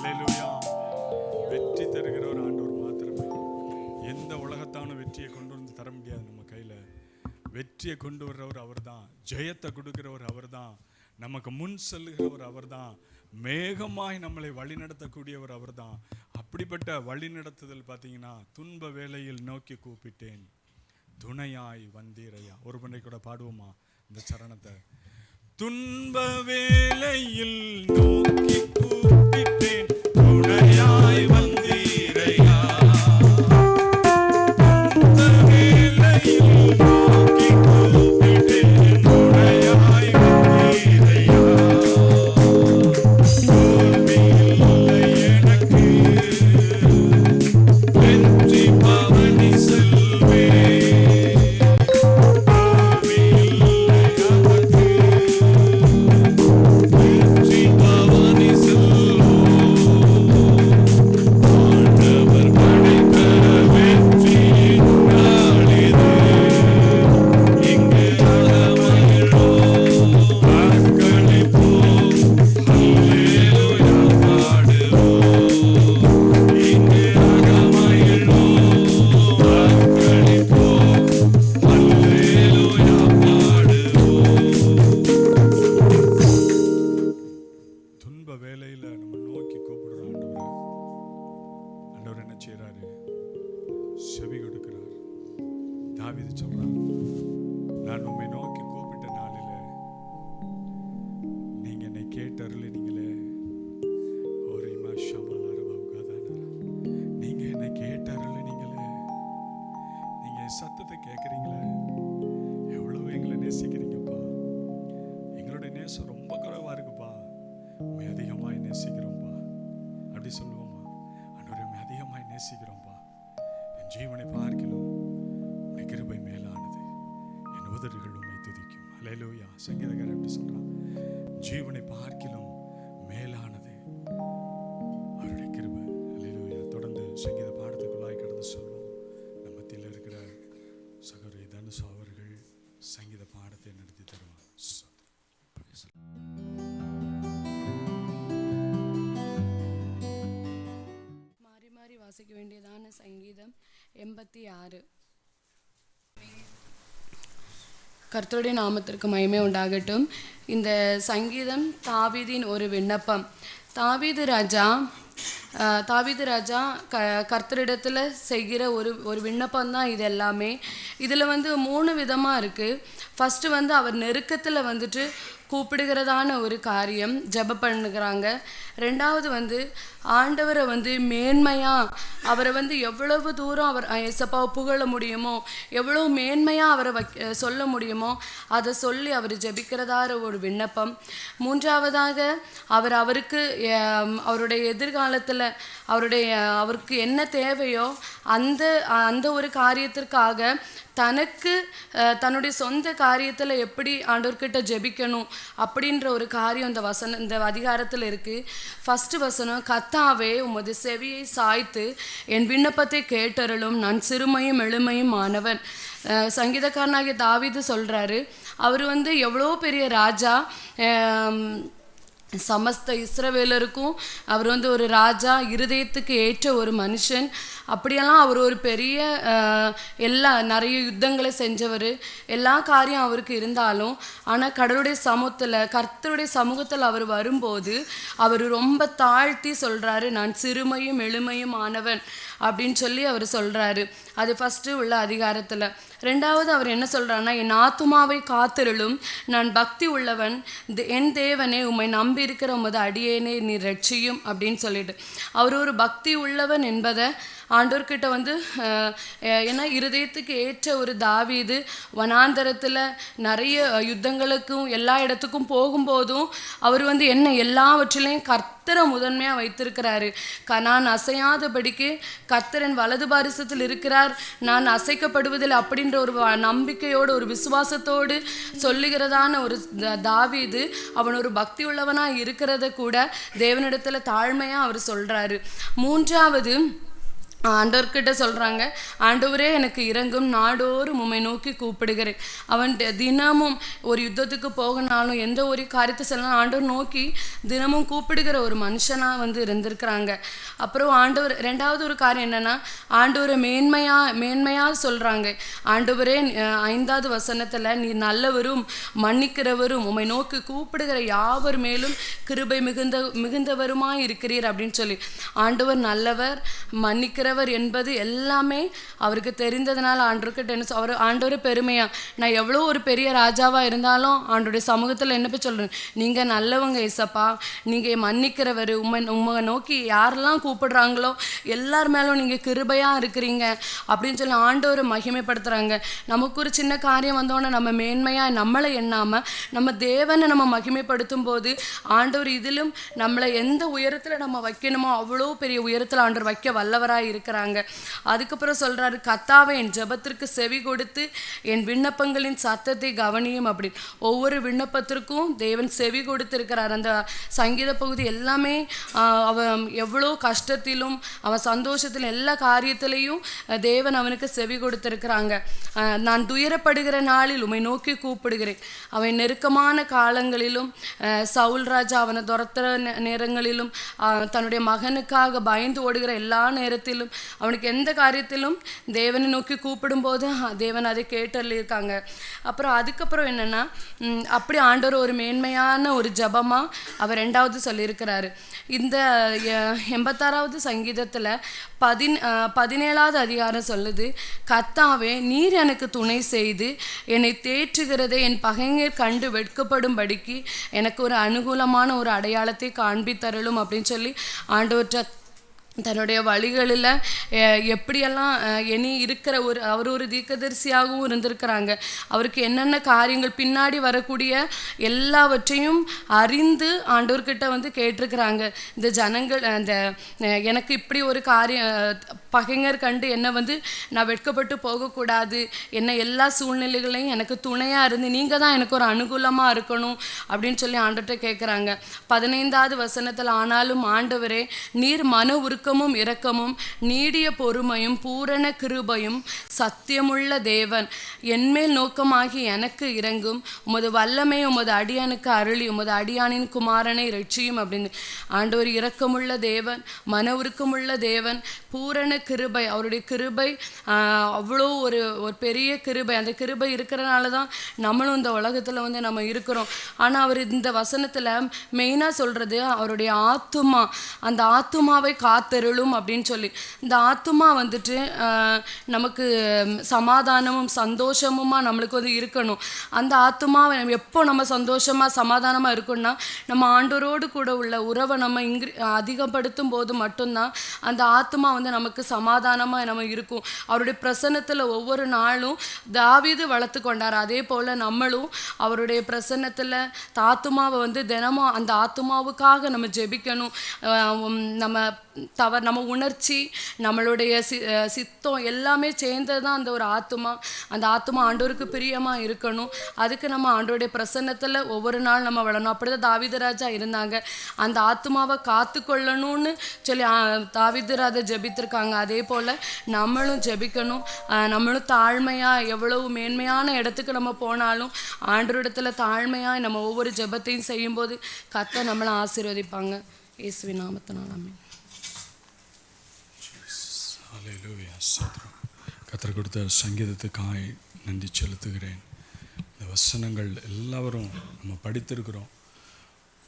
அல்லேலூயா. வெற்றி தருகிற ஒரு ஆண்டவர் மாத்திரமே. எந்த உலகத்தான வெற்றியை கொண்டு வந்து தர முடியாது. நம்ம கையில் வெற்றியை கொண்டு வர்றவர் அவர் தான். ஜெயத்தை கொடுக்கிறவர் அவர் தான். நமக்கு முன் செல்லுகிறவர் அவர் தான். மேகமாய் நம்மளை வழிநடத்தக்கூடியவர் அவர் தான். அப்படிப்பட்ட வழிநடத்துதல் பார்த்தீங்கன்னா, துன்ப வேளையில் நோக்கி கூப்பிட்டேன், துணையாய் வந்தீரையா. ஒரு முறை கூட பாடுவோமா இந்த சரணத்தை? துன்ப வேளையில் நோக்கி கூப்பிட்டேன், துணையாய் வந்தீரையா. துன்ப வேளையில் நோக்கி கூப்பிட்டேன், துணையாய் வந்தீரையா. தோல்வியில்லை எனக்கு, வெற்றி பவனி செல்வேன். சத்தத்தை கேட்குறீங்களே, எவ்வளவு எங்களை நேசிக்கிறீங்கப்பா. எங்களுடைய நேசம் ரொம்ப குறைவாக இருக்குப்பா, உண்மை அதிகமாய் நேசிக்கிறோம்ப்பா. அப்படி சொல்லுவோம்மா, ஆண்டவரே உண்மை அதிகமாய் நேசிக்கிறோம்ப்பா. என் ஜீவனை பார்க்கிலும் உம்முடைய கிருபை மேலானது, என் உதடுகள் உம்மை துதிக்கும். அல்லேலூயா. சங்கீதக்காரர் எப்படி சொல்றான்? ஜீவனை பார்க்கிலும் மேலானது அவருடைய கிருபை. அல்லேலூயா. தொடர்ந்து சங்கீத பாடத்துக்குள்ளாய் கடந்து சொல்வோம். சகோதரி தனுஷ் அவர்கள் சங்கீத பாடத்தை நடத்தி தருவார். மாறி மாறி வாசிக்க வேண்டியதான சங்கீதம் 86. கர்த்தருடைய நாமத்திற்கு மகிமை உண்டாகட்டும். இந்த சங்கீதம் தாவீதின் ஒரு விண்ணப்பம். தாவீது ராஜா கர்த்தரிடத்தில் செய்கிற ஒரு விண்ணப்பம் தான் இது எல்லாமே. இதில் 3 விதமாக இருக்குது. ஃபஸ்ட்டு அவர் நெருக்கத்தில் கூப்பிடுகிறதான ஒரு காரியம், ஜெப பண்ணுகிறாங்க. ரெண்டாவது ஆண்டவரை மேன்மையாக அவரை எவ்வளவு தூரம் அவர் ஏசப்பாவை புகழ முடியுமோ, எவ்வளோ மேன்மையாக அவரை சொல்ல முடியுமோ அதை சொல்லி அவர் ஜெபிக்கிறதான ஒரு விண்ணப்பம். மூன்றாவதாக அவருக்கு அவருடைய எதிர்காலத்தில் அவருக்கு என்ன தேவையோ அந்த ஒரு காரியத்திற்காக தன்னுடைய சொந்த காரியத்தில் எப்படி ஆண்டவர்கிட்ட ஜெபிக்கணும் அப்படின்ற ஒரு காரியம் இந்த அதிகாரத்தில் இருக்குது. ஃபஸ்ட்டு வசனம், கர்த்தாவே உமது செவியை சாய்த்து என் விண்ணப்பத்தை கேட்டருளும், நான் சிறுமையும் எளிமையும் ஆனவன். சங்கீதக்காரனாகிய தாவீது சொல்கிறாரு, அவர் எவ்வளோ பெரிய ராஜா, சமஸ்த இஸ்ரவேலருக்கும் அவர் ஒரு ராஜா, இருதயத்துக்கு ஏற்ற ஒரு மனுஷன். அப்படியெல்லாம் அவர் ஒரு பெரிய நிறைய யுத்தங்களை செஞ்சவர், எல்லா காரியம் அவருக்கு இருந்தாலும், ஆனால் கர்த்தருடைய சமூகத்தில் அவர் வரும்போது அவர் ரொம்ப தாழ்த்தி சொல்கிறாரு, நான் சிறுமையும் எளிமையும் ஆனவன் அப்படின்னு சொல்லி அவர் சொல்கிறாரு. அது ஃபஸ்ட்டு உள்ள அதிகாரத்தில். ரெண்டாவது அவர் என்ன சொல்கிறாருன்னா, என் ஆத்துமாவை காத்திருளும், நான் பக்தி உள்ளவன், என் தேவனே உம்மை நம்பி இருக்கிற உமது அடியேனே நீ ரட்சியும் அப்படின்னு சொல்லிட்டு அவர் ஒரு பக்தி உள்ளவன் என்பதை ஆண்டவர்கிட்ட ஏன்னா இருதயத்துக்கு ஏற்ற ஒரு தாவீது வனாந்தரத்தில் நிறைய யுத்தங்களுக்கும் எல்லா இடத்துக்கும் போகும்போதும் அவர் என்ன எல்லாவற்றிலையும் கர்த்தரை முதன்மையாக வைத்திருக்கிறாரு. நான் அசையாதபடிக்கு கர்த்தரன் வலது பாரிசத்தில் இருக்கிறார், நான் அசைக்கப்படுவதில் அப்படின்ற ஒரு நம்பிக்கையோடு ஒரு விசுவாசத்தோடு சொல்லுகிறதான ஒரு தாவீது அவன் ஒரு பக்தி உள்ளவனாக இருக்கிறத கூட தேவனிடத்தில் தாழ்மையாக அவர் சொல்கிறாரு. மூன்றாவது, ஆண்டவர்கிட்ட சொல்கிறாங்க, ஆண்டவரே எனக்கு இறங்கும், நாடோறும் உம்மை நோக்கி கூப்பிடுகிறேன். அவன் தினமும் ஒரு யுத்தத்துக்கு போகனாலும் எந்த ஒரு காரியத்தை சொல்லலாம் ஆண்டவர் நோக்கி தினமும் கூப்பிடுகிற ஒரு மனுஷனாக வந்து இருந்திருக்கிறாங்க. அப்புறம் ஆண்டவர் ரெண்டாவது ஒரு காரியம் என்னென்னா, ஆண்டவரை மேன்மையாக சொல்கிறாங்க. ஆண்டவரே 5வது வசனத்தில், நீ நல்லவரும் மன்னிக்கிறவரும் உம்மை நோக்கி கூப்பிடுகிற யாவர் மேலும் கிருபை மிகுந்தவருமாய் இருக்கிறீர் அப்படின்னு சொல்லி. ஆண்டவர் நல்லவர், மன்னிக்கிறவர் என்பது எல்லாமே அவருக்கு தெரிந்ததுனால ஆண்டவர்கிட்ட என்ன அவர் ஆண்டவர் பெருமையா, நான் எவ்வளோ ஒரு பெரிய ராஜாவாக இருந்தாலும் ஆண்டோடைய சமூகத்தில் என்ன போய் சொல்கிறேன், நீங்கள் நல்லவங்க ஏசப்பா, நீங்கள் மன்னிக்கிறவர், உம்மை நோக்கி யாரெல்லாம் கூப்பிடுறாங்களோ எல்லார் மேலும் நீங்கள் கிருபையாக இருக்கிறீங்க அப்படின்னு சொல்லி ஆண்டவரை மகிமைப்படுத்துகிறாங்க. நமக்கு ஒரு சின்ன காரியம் வந்தோடனே நம்ம மேன்மையாக நம்மளை எண்ணாமல் நம்ம தேவனை நம்ம மகிமைப்படுத்தும் போது ஆண்டவர் இதிலும் நம்மளை எந்த உயரத்தில் நம்ம வைக்கணுமோ அவ்வளோ பெரிய உயரத்தில் ஆண்டவர் வைக்க வல்லவராக இருக்கிறாங்க. அதுக்கப்புறம் சொல்கிறாரு, கர்த்தாவே என் ஜெபத்திற்கு செவி கொடுத்து என் விண்ணப்பங்களின் சத்தத்தை கவனியும் அப்படி. ஒவ்வொரு விண்ணப்பத்திற்கும் தேவன் செவி கொடுத்திருக்கிறார். அந்த சங்கீத பகுதி எல்லாமே அவன் எவ்வளோ கஷ்டத்திலும் அவன் சந்தோஷத்திலும் எல்லா காரியத்திலையும் தேவன் அவனுக்கு செவி கொடுத்திருக்கிறாங்க. நான் துயரப்படுகிற நாளில் உம்மை நோக்கி கூப்பிடுகிறேன். அவன் நெருக்கமான காலங்களிலும் சவுல் ராஜா அவனை துரத்துற நேரங்களிலும் தன்னுடைய மகனுக்காக பயந்து ஓடுகிற எல்லா நேரத்திலும் அவனுக்கு எந்த காரியத்திலும் தேவனை நோக்கி கூப்பிடும்போது தேவன் அதை கேட்டள்ளியிருக்காங்க. அப்புறம் அதுக்கப்புறம் என்னென்னா, அப்படி ஆண்டவர் ஒரு மேன்மையான ஒரு ஜபமாக அவர் 2வது சொல்லியிருக்கிறாரு. இந்த 86வது சங்கீதத்தில் 17வது அதிகாரம் சொல்லுது, கர்த்தாவே நீர் எனக்கு துணை செய்து என்னை தேற்றுகிறதை என் பகைஞர் கண்டு வெட்கப்படும்படிக்கு எனக்கு ஒரு அனுகூலமான ஒரு அடையாளத்தை காண்பித்தருளும் அப்படின்னு சொல்லி ஆண்டவற்ற தன்னுடைய வழிகளில் எப்படியெல்லாம் இனி இருக்கிற அவர் ஒரு தீர்க்கதரிசியாகவும் இருந்திருக்கிறாங்க. அவருக்கு என்னென்ன காரியங்கள் பின்னாடி வரக்கூடிய எல்லாவற்றையும் அறிந்து ஆண்டவர்கிட்ட வந்து கேட்டிருக்கிறாங்க. இந்த ஜனங்கள் அந்த எனக்கு இப்படி ஒரு காரியம் பகைஞர் கண்டு என்னை வந்து நான் வெட்கப்பட்டு போகக்கூடாது, என்னை எல்லா சூழ்நிலைகளையும் எனக்கு துணையாக இருந்து நீங்கள் தான் எனக்கு ஒரு அனுகூலமாக இருக்கணும் அப்படின்னு சொல்லி ஆண்டவர்கிட்ட கேட்குறாங்க. 15வது வசனத்தில், ஆனாலும் ஆண்டவரே நீர் மன உருக்கமும் இரக்கமும் நீடிய பொறுமையும் பூரண கிருபையும் சத்தியமுள்ள தேவன், என்மேல் நோக்கமாகி எனக்கு இறங்கும், உமது வல்லமை உமது அடியானுக்கு அருளி உமது அடியானின் குமாரனை ரட்சியும் அப்படின்னு. ஆண்டவர் இரக்கமுள்ள தேவன், மன உருக்கமுள்ள தேவன், பூரண கிருபை, அவருடைய கிருபை அவ்வளோ ஒரு பெரிய கிருபை. அந்த கிருபை இருக்கிறனால தான் நம்மளும் இந்த உலகத்தில் வந்து நம்ம இருக்கிறோம். ஆனால் அவர் இந்த வசனத்தில் மெயினாக சொல்கிறது அவருடைய ஆத்துமா, அந்த ஆத்துமாவை காத்தருளும் அப்படின்னு சொல்லி. இந்த ஆத்துமா வந்துட்டு நமக்கு சமாதானமும் சந்தோஷமுமா நம்மளுக்கு வந்து இருக்கணும். அந்த ஆத்துமாவை எப்போ நம்ம சந்தோஷமாக சமாதானமாக இருக்கணும்னா நம்ம ஆண்டவரோடு கூட உள்ள உறவை நம்ம அதிகப்படுத்தும் போது மட்டும்தான் அந்த ஆத்துமா வந்து நமக்கு சமாதானமாக நம்ம இருக்கும். அவருடைய பிரசன்னத்தில் ஒவ்வொரு நாளும் தாவீது வளர்த்து கொண்டார். அதே போல் நம்மளும் அவருடைய பிரசன்னத்தில் ஆத்துமாவை வந்து தினமும் அந்த ஆத்துமாவுக்காக நம்ம ஜெபிக்கணும். நம்ம உணர்ச்சி, நம்மளுடைய சித்தம் எல்லாமே சேர்ந்தது தான் அந்த ஒரு ஆத்துமா. அந்த ஆத்துமா ஆண்டவருக்கு பிரியமாக இருக்கணும். அதுக்கு நம்ம ஆண்டவருடைய பிரசன்னத்தில் ஒவ்வொரு நாள் நம்ம வளரணும். அப்படி தான் தாவீது ராஜா இருந்தாங்க. அந்த ஆத்துமாவை காத்து கொள்ளணும்னு சொல்லி தாவீது ராஜா ஜெபித்திருக்காங்க. அதே போல் நம்மளும் ஜெபிக்கணும். நம்மளும் தாழ்மையாக எவ்வளவு மேன்மையான இடத்துக்கு நம்ம போனாலும் ஆண்டவரிடத்தில் தாழ்மையாக நம்ம ஒவ்வொரு ஜெபத்தையும் செய்யும்போது கர்த்தர் நம்மளை ஆசீர்வதிப்பாங்க. இயேசுவின் நாமத்தினால் ஆமென். கர்த்தர் கொடுத்த சங்கீதத்துக்காய் நன்றி செலுத்துகிறேன். இந்த வசனங்கள் எல்லாரும் நம்ம படித்திருக்கிறோம்.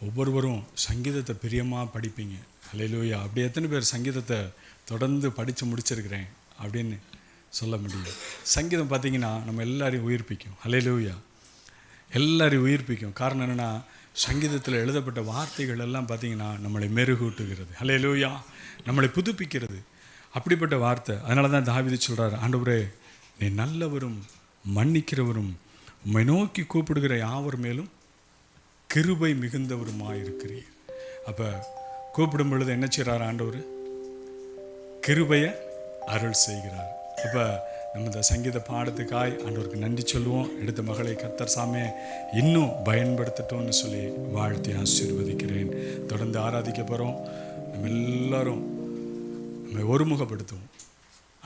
ஒவ்வொருவரும் சங்கீதத்தை பிரியமாக படிப்பீங்க. ஹல்லேலூயா. அப்படி எத்தனை பேர் சங்கீதத்தை தொடர்ந்து படித்து முடிச்சிருக்கிறேன் அப்படின்னு சொல்ல முடியும்? சங்கீதம் பார்த்திங்கன்னா நம்ம எல்லாரையும் உயிர்ப்பிக்கும். ஹல்லேலூயா. எல்லாரையும் உயிர்ப்பிக்கும். காரணம் என்னென்னா, சங்கீதத்தில் எழுதப்பட்ட வார்த்தைகள் எல்லாம் பார்த்திங்கன்னா நம்மளை மெருகூட்டுகிறது. ஹல்லேலூயா. நம்மளை புதுப்பிக்கிறது. அப்படிப்பட்ட வார்த்தை. அதனால தான் தாவீது சொல்கிறார், ஆண்டவரே நீ நல்லவரும் மன்னிக்கிறவரும் உம்மை நோக்கி கூப்பிடுகிற யாவர் மேலும் கிருபை மிகுந்தவருமாக இருக்கிறீர். அப்போ கூப்பிடும் பொழுது என்ன செய்கிறார் ஆண்டவர்? கிருபையை அருள் செய்கிறார். அப்போ நம்ம இந்த சங்கீத பாடத்துக்காய் ஆண்டவருக்கு நன்றி சொல்லுவோம். எடுத்த மகளை கர்த்தர் சாமே இன்னும் பயன்படுத்தட்டும்னு சொல்லி வாழ்த்தி ஆசீர்வதிக்கிறேன். தொடர்ந்து ஆராதிக்க போகிறோம். நம்ம எல்லாரும் நம்ம ஒருமுகப்படுத்துவோம்.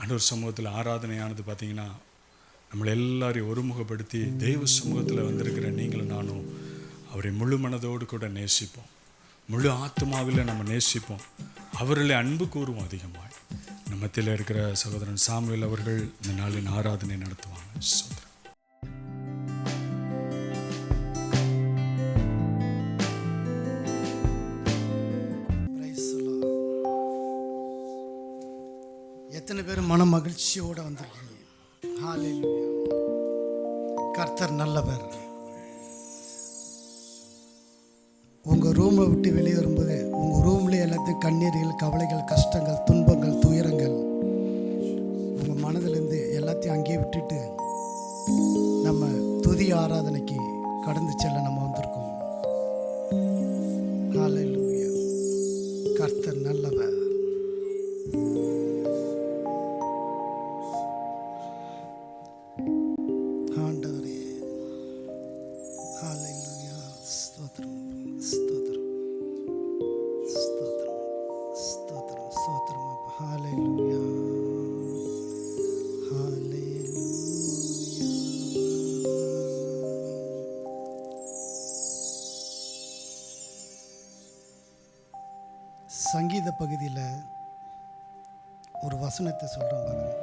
ஆண்டவர் சமூகத்தில் ஆராதனையானது பார்த்திங்கன்னா நம்மளை எல்லாரையும் ஒருமுகப்படுத்தி தெய்வ சமூகத்தில் வந்திருக்கிற நீங்களும் நானும் அவரை முழு மனதோடு கூட நேசிப்போம், முழு ஆத்மாவில் நம்ம நேசிப்போம், அவர்களை அன்பு கூறுவோம் அதிகமாக. நம்ம மத்தியில் இருக்கிற சகோதரன் சாமுவேல் அவர்கள் இந்த நாளின் ஆராதனை நடத்துவாங்க. எத்தனை பேர் மன மகிழ்ச்சியோடு வந்திருக்கீங்க? ஹல்லேலூயா. கர்த்தர் நல்லவர். உங்கள் ரூமை விட்டு வெளியே வரும்போது உங்கள் ரூம்லேயே எல்லாத்தையும் கண்ணீர்கள், கவலைகள், கஷ்டங்கள், துன்பங்கள், துயரங்கள் உங்கள் மனதிலேருந்து எல்லாத்தையும் அங்கேயே விட்டுட்டு நம்ம துதி ஆராதனைக்கு கடந்து செல்ல நம்ம வந்திருக்கோம். ஹல்லேலூயா. கர்த்தர் நல்லவர். சங்கீத பகுதியில் ஒரு வசனத்தை சொல்கிறேன் பாருங்க.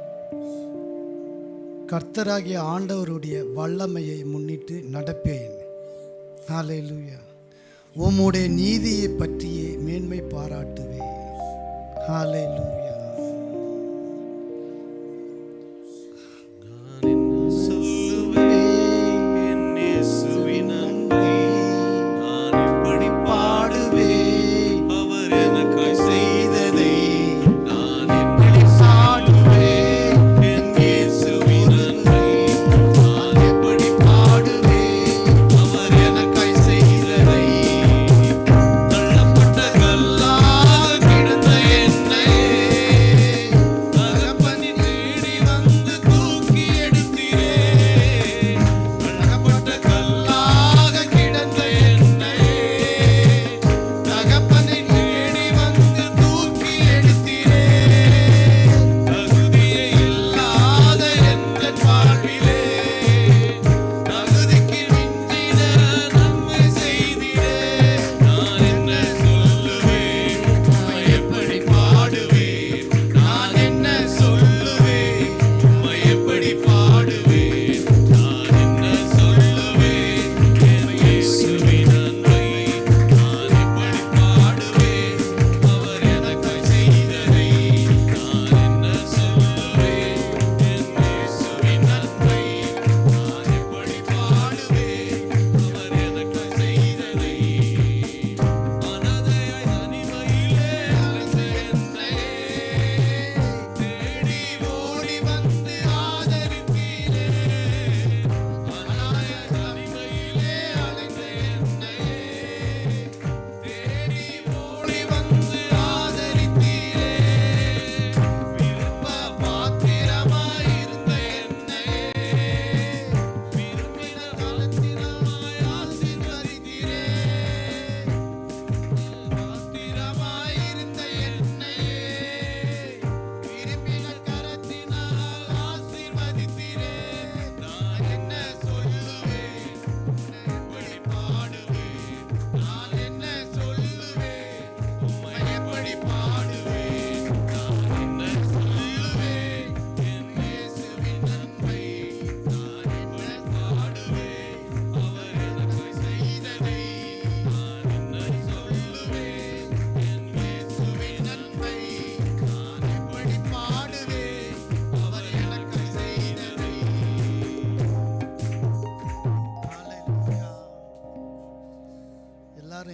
கர்த்தராகிய ஆண்டவருடைய வல்லமையை முன்னிட்டு நடப்பேன். ஹல்லேலூயா. உம்முடைய நீதியை பற்றியே மேன்மை பாராட்டுவேன். ஹல்லேலூயா.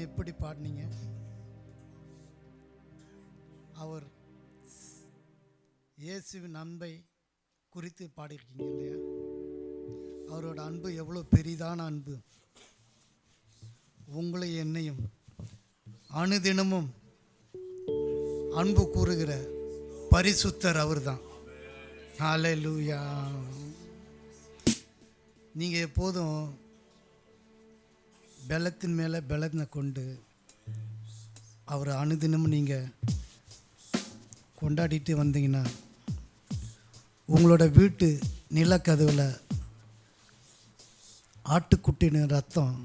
எப்படி பாடினீங்க? அவர் இயேசுவின் அன்பை குறித்து பாடியிருக்கீங்க இல்லையா? அவரோட அன்பு எவ்வளோ பெரிதான அன்பு. உங்களை என்னையும் அனுதினமும் அன்பு கூறுகிற பரிசுத்தர் அவர் தான். ஹல்லேலூயா. நீங்கள் எப்போதும் பலத்தின் மேலே பலனை கொண்டு அவரை அனுதினமும் நீங்கள் கொண்டாடிட்டு வந்தீங்கன்னா உங்களோட வீட்டு நிலக்கதவில் ஆட்டுக்குட்டின ரத்தம்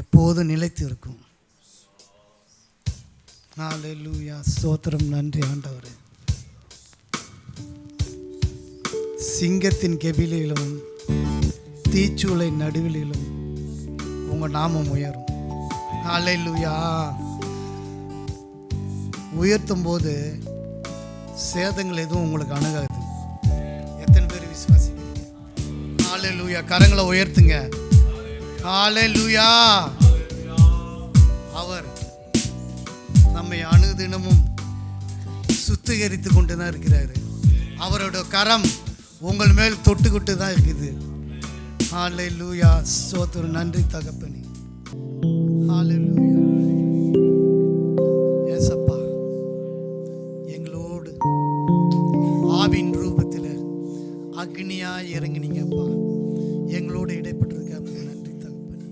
எப்போதும் நிலைத்து இருக்கும். ஹல்லேலூயா, ஸ்தோத்திரம், நன்றி ஆண்டவரே. சிங்கத்தின் கெபிலிலும் தீச்சூளை நடுவிலும் உங்கள் நாமம் உயரும். ஹல்லேலூயா. உயர்த்தும் போது சேதங்கள் எதுவும் உங்களுக்கு அணுகாது. எத்தனை பேர் விசுவாசிக்கிறீங்க? ஹல்லேலூயா. கரங்களை உயர்த்துங்க. ஹல்லேலூயா. அவர் நம்மை அனுதினமும் சுத்திகரித்து கொண்டு தான் இருக்கிறாரு. அவரோட கரம் உங்கள் மேல் தொட்டுக்கிட்டு தான் இருக்குது. ஹல்லேலூயா, ஸ்தோத்திரம், நன்றி தகப்பனே. ஹல்லேலூயா. ஏசப்பா, எங்களோடு ஆவின் ரூபத்தில் அக்னியாக இறங்கினீங்கப்பா, எங்களோடு இடைப்பட்டிருக்காங்க. நன்றி தகப்பனே.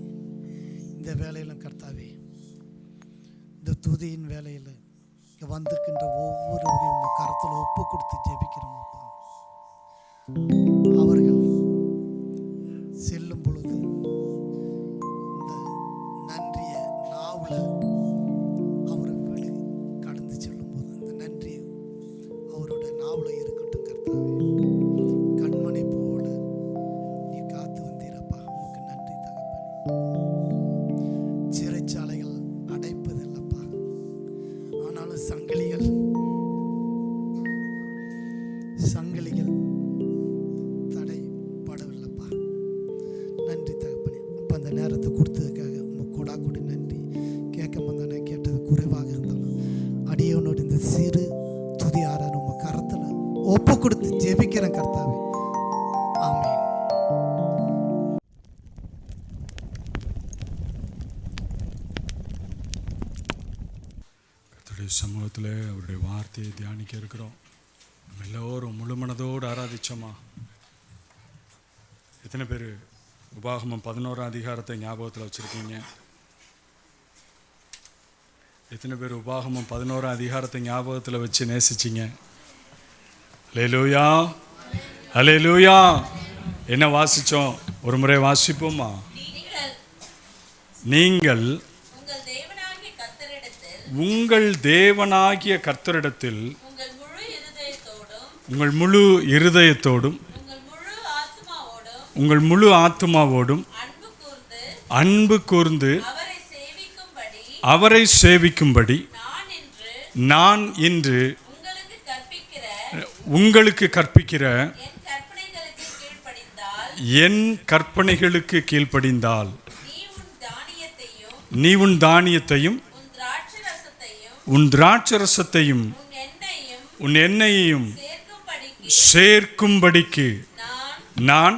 இந்த வேலையிலும் கர்த்தாவே, இந்த துதியின் வேலையில் இங்கே வந்திருக்கின்ற ஒவ்வொருவரையும் உங்கள் கரத்தில் ஒப்பு கொடுத்து ஜெபிக்கிறோம் அப்பா. அவர்கள் செல்லும் பொழுது இந்த நன்றிய நாவில் அவர் வீடு கடந்து செல்லும் போது இந்த நன்றி அவரோட நாவில் இருக்கட்டும் கர்த்தாவே. கண்மணி போல நீ காத்து வந்தீரப்பா, உனக்கு நன்றி தகப்பனே. சிறைச்சாலைகள் அடைப்பதில்லப்பா, ஆனாலும் சங்கிலிகள் தடைப்படவில்லைப்பா. நன்றி தகப்பனே. அப்போ அந்த நேரத்தை கொடுத்ததுக்காக உங்கள் கொடா கொடி நன்றி. கேட்க வந்தானே கேட்டது குறைவாக இருந்தாலும் அடியோனோடு இந்த சிறு துதி ஆரான உங்கள் கரத்தில் ஒப்பு கொடுத்து ஜெபிக்கிறேன் கர்த்தாவே. ஆமென். கர்த்தருடைய சமூகத்தில் அவருடைய வார்த்தையை தியானிக்க இருக்கிறோம். நம்ம எல்லோரும் முழு மனதோடு ஆராதிச்சோமா? எத்தனை பேர் உபாகமம் 11ஆம் அதிகாரத்தை ஞாபகத்தில் வச்சுருக்கீங்க? எத்தனை பேர் உபாகமம் 11ஆம் அதிகாரத்தை ஞாபகத்தில் வச்சு நேசிச்சிங்க? ஹல்லேலூயா, ஹல்லேலூயா. என்ன வாசித்தோம்? ஒரு முறை வாசிப்போமா? நீங்கள் உங்கள் தேவனாகிய கர்த்தரிடத்தில் உங்கள் முழு இருதயத்தோடும் உங்கள் முழு ஆத்துமாவோடும் அன்பு கூர்ந்து அவரை சேவிக்கும்படி நான் இன்று உங்களுக்கு கற்பிக்கிற என் கற்பனைகளுக்கு கீழ்ப்படிந்தால் நீ உன் தானியத்தையும் உன் திராட்சரசத்தையும் உன் எண்ணெயையும் சேர்க்கும்படிக்கு நான்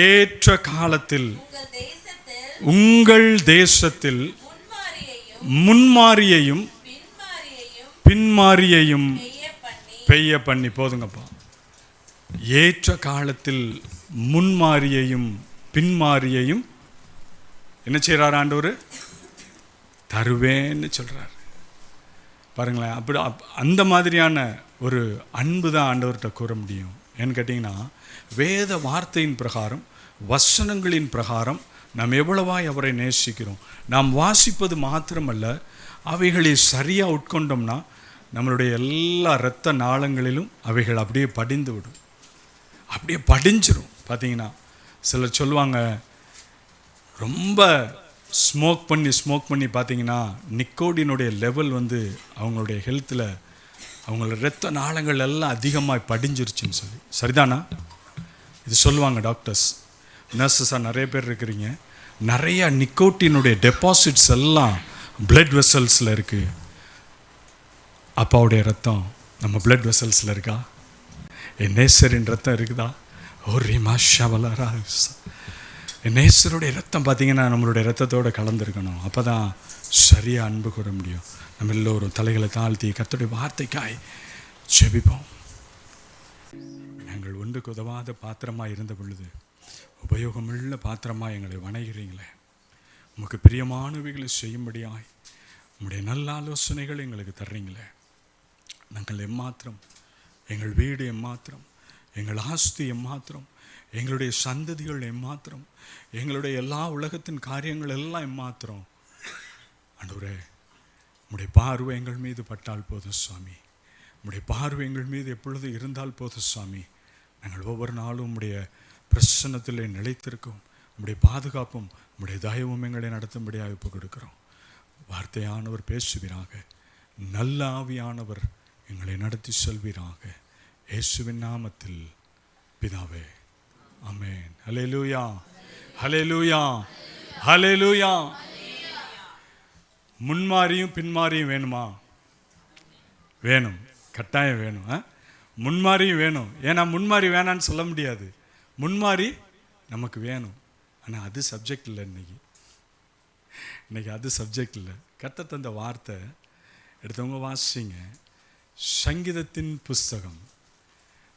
ஏற்ற காலத்தில் உங்கள் தேசத்தில் முன்மாரியையும் பின்மாரியையும் பெய்ய பண்ணி. போதுங்கப்பா. ஏற்ற காலத்தில் முன்மாரியையும் பின்மாரியையும் என்ன செய்கிறார் ஆண்டவர்? தருவேன்னு சொல்கிறார். பாருங்களேன். அப்படி அந்த மாதிரியான ஒரு அன்பு தான் ஆண்டவர்கிட்ட கூற முடியும். ஏன்னு கேட்டிங்கன்னா, வேத வார்த்தையின் பிரகாரம், வசனங்களின் பிரகாரம் நாம் எவ்வளவாய் அவரை நேசிக்கிறோம். நாம் வாசிப்பது மாத்திரமல்ல, அவைகளை சரியாக உட்கொண்டோம்னா நம்மளுடைய எல்லா இரத்த நாளங்களிலும் அவைகள் அப்படியே படிந்து விடும், அப்படியே படிஞ்சிடும். பார்த்தீங்கன்னா சிலர் சொல்லுவாங்க, ரொம்ப ஸ்மோக் பண்ணி பார்த்தீங்கன்னா நிக்கோடினுடைய லெவல் வந்து அவங்களுடைய ஹெல்த்தில் அவங்களோட இரத்த நாளங்கள் எல்லாம் அதிகமாக படிஞ்சிருச்சுன்னு சொல்லி. சரிதானா? இது சொல்லுவாங்க டாக்டர்ஸ், நர்சஸாக நிறைய பேர் இருக்கிறீங்க. நிறையா நிக்கோட்டினுடைய டெபாசிட்ஸ் எல்லாம் பிளட் வெசல்ஸில் இருக்குது. அப்பாவுடைய ரத்தம் நம்ம பிளட் வெசல்ஸில் இருக்கா? என் நேசரின் ரத்தம் இருக்குதா? ஒரு மாஷாவலரா என் நேசருடைய ரத்தம் பார்த்தீங்கன்னா நம்மளுடைய ரத்தத்தோடு கலந்துருக்கணும். அப்போ தான் சரியாக அன்பு கூற முடியும். நம்ம எல்லோரும் தலைகளை தாழ்த்தி கர்த்தருடைய வார்த்தைக்காய் ஜெபிப்போம். நாங்கள் ஒன்றுக்கு உதவாத பாத்திரமாக இருந்த பொழுது உபயோகமுள்ள பாத்திரமாக எங்களை வணங்குறீங்களே. உமக்கு பிரியமானவைகளை செய்யும்படியாய் உங்களுடைய நல்ல ஆலோசனைகள் எங்களுக்கு தர்றீங்களே. நாங்கள் எம்மாத்திரம் எங்கள் வீடு எம்மாத்திரம், எங்கள் ஆஸ்தி எம்மாத்திரம், எங்களுடைய சந்ததிகள் எம்மாத்திரம், எங்களுடைய எல்லா உலகத்தின் காரியங்கள் எல்லாம் எம்மாத்திரம். ஆண்டவரே, உம்முடைய பார்வை எங்கள் மீது பட்டால் போதும் சுவாமி. உம்முடைய பார்வை எங்கள் மீது எப்பொழுது இருந்தால் போதும் சுவாமி. நாங்கள் ஒவ்வொரு நாளும் உம்முடைய பிரசன்னத்திலே நிலைத்திருக்கும். உம்முடைய பாதுகாப்பும் உம்முடைய தயவும் எங்களை நடத்தும்படியாக ஒப்புக் கொடுக்கிறோம். வார்த்தையானவர் பேசுவீராக, நல்ல ஆவியானவர் எங்களை நடத்தி செல்வீராக. இயேசுவின் நாமத்தில் பிதாவே, ஆமென். ஹல்லேலூயா, ஹல்லேலூயா, ஹல்லேலூயா. முன்மாறியும் பின்மாறியும் வேணுமா? வேணும், கட்டாயம் வேணும். முன்மாறியும் வேணும். ஏன்னா முன்மாறி வேணான்னு சொல்ல முடியாது. முன்மாறி நமக்கு வேணும். ஆனால் அது சப்ஜெக்ட் இல்லை. இன்னைக்கு அது சப்ஜெக்ட் இல்லை. கர்த்தர் தந்த வார்த்தை எடுத்தவங்க வாசிங்க. சங்கீதத்தின் புஸ்தகம்,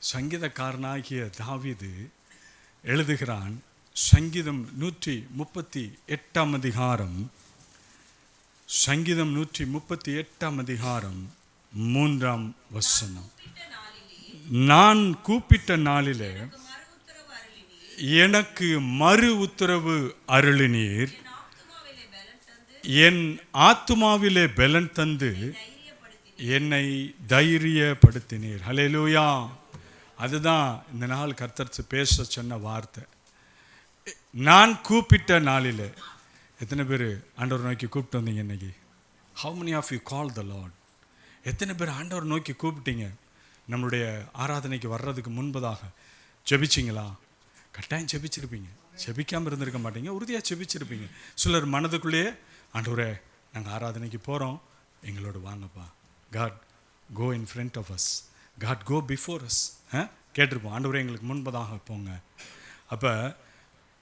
சங்கீதக்காரனாகிய தாவீது எழுதுகிறான். சங்கீதம் 138 அதிகாரம், சங்கீதம் 138 அதிகாரம் 3 வசனம். நான் கூப்பிட்ட நாளிலே எனக்கு மறு உத்தரவு அருளினீர், என் ஆத்துமாவிலே பலன் தந்து என்னை தைரியப்படுத்தினீர். ஹல்லேலூயா. அதுதான் இந்த நாள் கர்த்தர் பேச சொன்ன வார்த்தை. நான் கூப்பிட்ட நாளிலே. எத்தனை பேர் ஆண்டவர் நோக்கி கூப்பிட்டு வந்தீங்க இன்னைக்கு? How many of you called the Lord? எத்தனை பேர் ஆண்டவர் நோக்கி கூப்பிட்டீங்க? நம்மளுடைய ஆராதனைக்கு வர்றதுக்கு முன்பதாக ஜெபிச்சிங்களா? கட்டாயம் ஜெபிச்சிருப்பீங்க. ஜெபிக்காமல் இருந்திருக்க மாட்டீங்க, உறுதியாக ஜெபிச்சிருப்பீங்க. சிலர் மனதுக்குள்ளேயே, ஆண்டவரே நாங்கள் ஆராதனைக்கு போகிறோம், எங்களோட வாங்கப்பா. God go in front of us, God go before us. கேட்டிருப்போம், ஆண்டவரே எங்களுக்கு முன்பதாக போங்க. அப்போ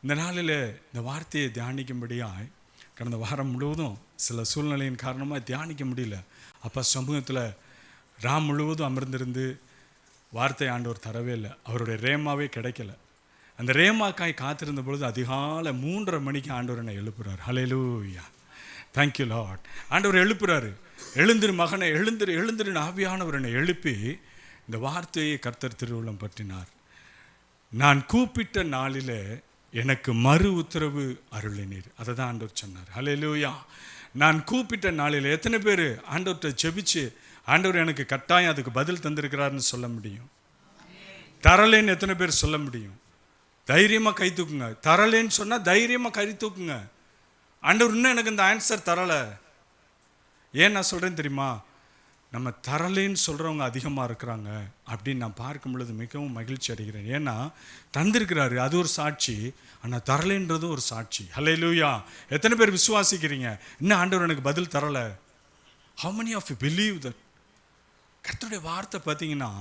இந்த நாளில் இந்த வார்த்தையை தியானிக்கும்படியாய் கடந்த வாரம் முழுவதும் சில சூழ்நிலையின் காரணமாக தியானிக்க முடியல. அப்போ சமூகத்தில் ராம் முழுவதும் அமர்ந்திருந்து வார்த்தை ஆண்டவர் தரவே இல்லை. அவருடைய ரேமாவே கிடைக்கல. அந்த ரேமாக்காய் காத்திருந்த பொழுது அதிகாலை 3:30 மணிக்கு ஆண்டவர் என்னை எழுப்புறார். ஹல்லேலூயா, தேங்க்யூ லார்ட். ஆண்டவர் எழுப்புறாரு. எழுந்திரு மகனை, எழுந்திரு எழுந்திருன்னு ஆவியானவர் என்னை எழுப்பி இந்த வார்த்தையை கர்த்தர் திருவுள்ளம் பற்றினார். நான் கூப்பிட்ட நாளிலே எனக்கு மறு உத்தரவு அருளினீர். அதை தான் ஆண்டவர் சொன்னார். ஹல்லேலூயா. நான் கூப்பிட்ட நாளில் எத்தனை பேர் ஆண்டவர்கிட்ட ஜெபிச்சு ஆண்டவர் எனக்கு கட்டாயம் அதுக்கு பதில் தந்திருக்கிறாருன்னு சொல்ல முடியும்? தரலேன்னு எத்தனை பேர் சொல்ல முடியும்? தைரியமாக கை தூக்குங்க. தரலேன்னு சொன்னால் தைரியமாக கை தூக்குங்க. ஆண்டவர் இன்னும் எனக்கு இந்த ஆன்சர் தரலை. ஏன் நான் சொல்கிறேன்னு தெரியுமா? நம்ம தரலேன்னு சொல்கிறவங்க அதிகமாக இருக்கிறாங்க அப்படின்னு நான் பார்க்கும் பொழுது மிகவும் மகிழ்ச்சி அடைகிறேன். ஏன்னா தந்திருக்கிறாரு, அது ஒரு சாட்சி. ஆனால் தரலேன்றது ஒரு சாட்சி. ஹல்லேலூயா. எத்தனை பேர் விசுவாசிக்கிறீங்க இன்னும் ஆண்டவர் எனக்கு பதில் தரலை? How many of you believe that? கர்த்தருடைய வார்த்தை பார்த்தீங்கன்னா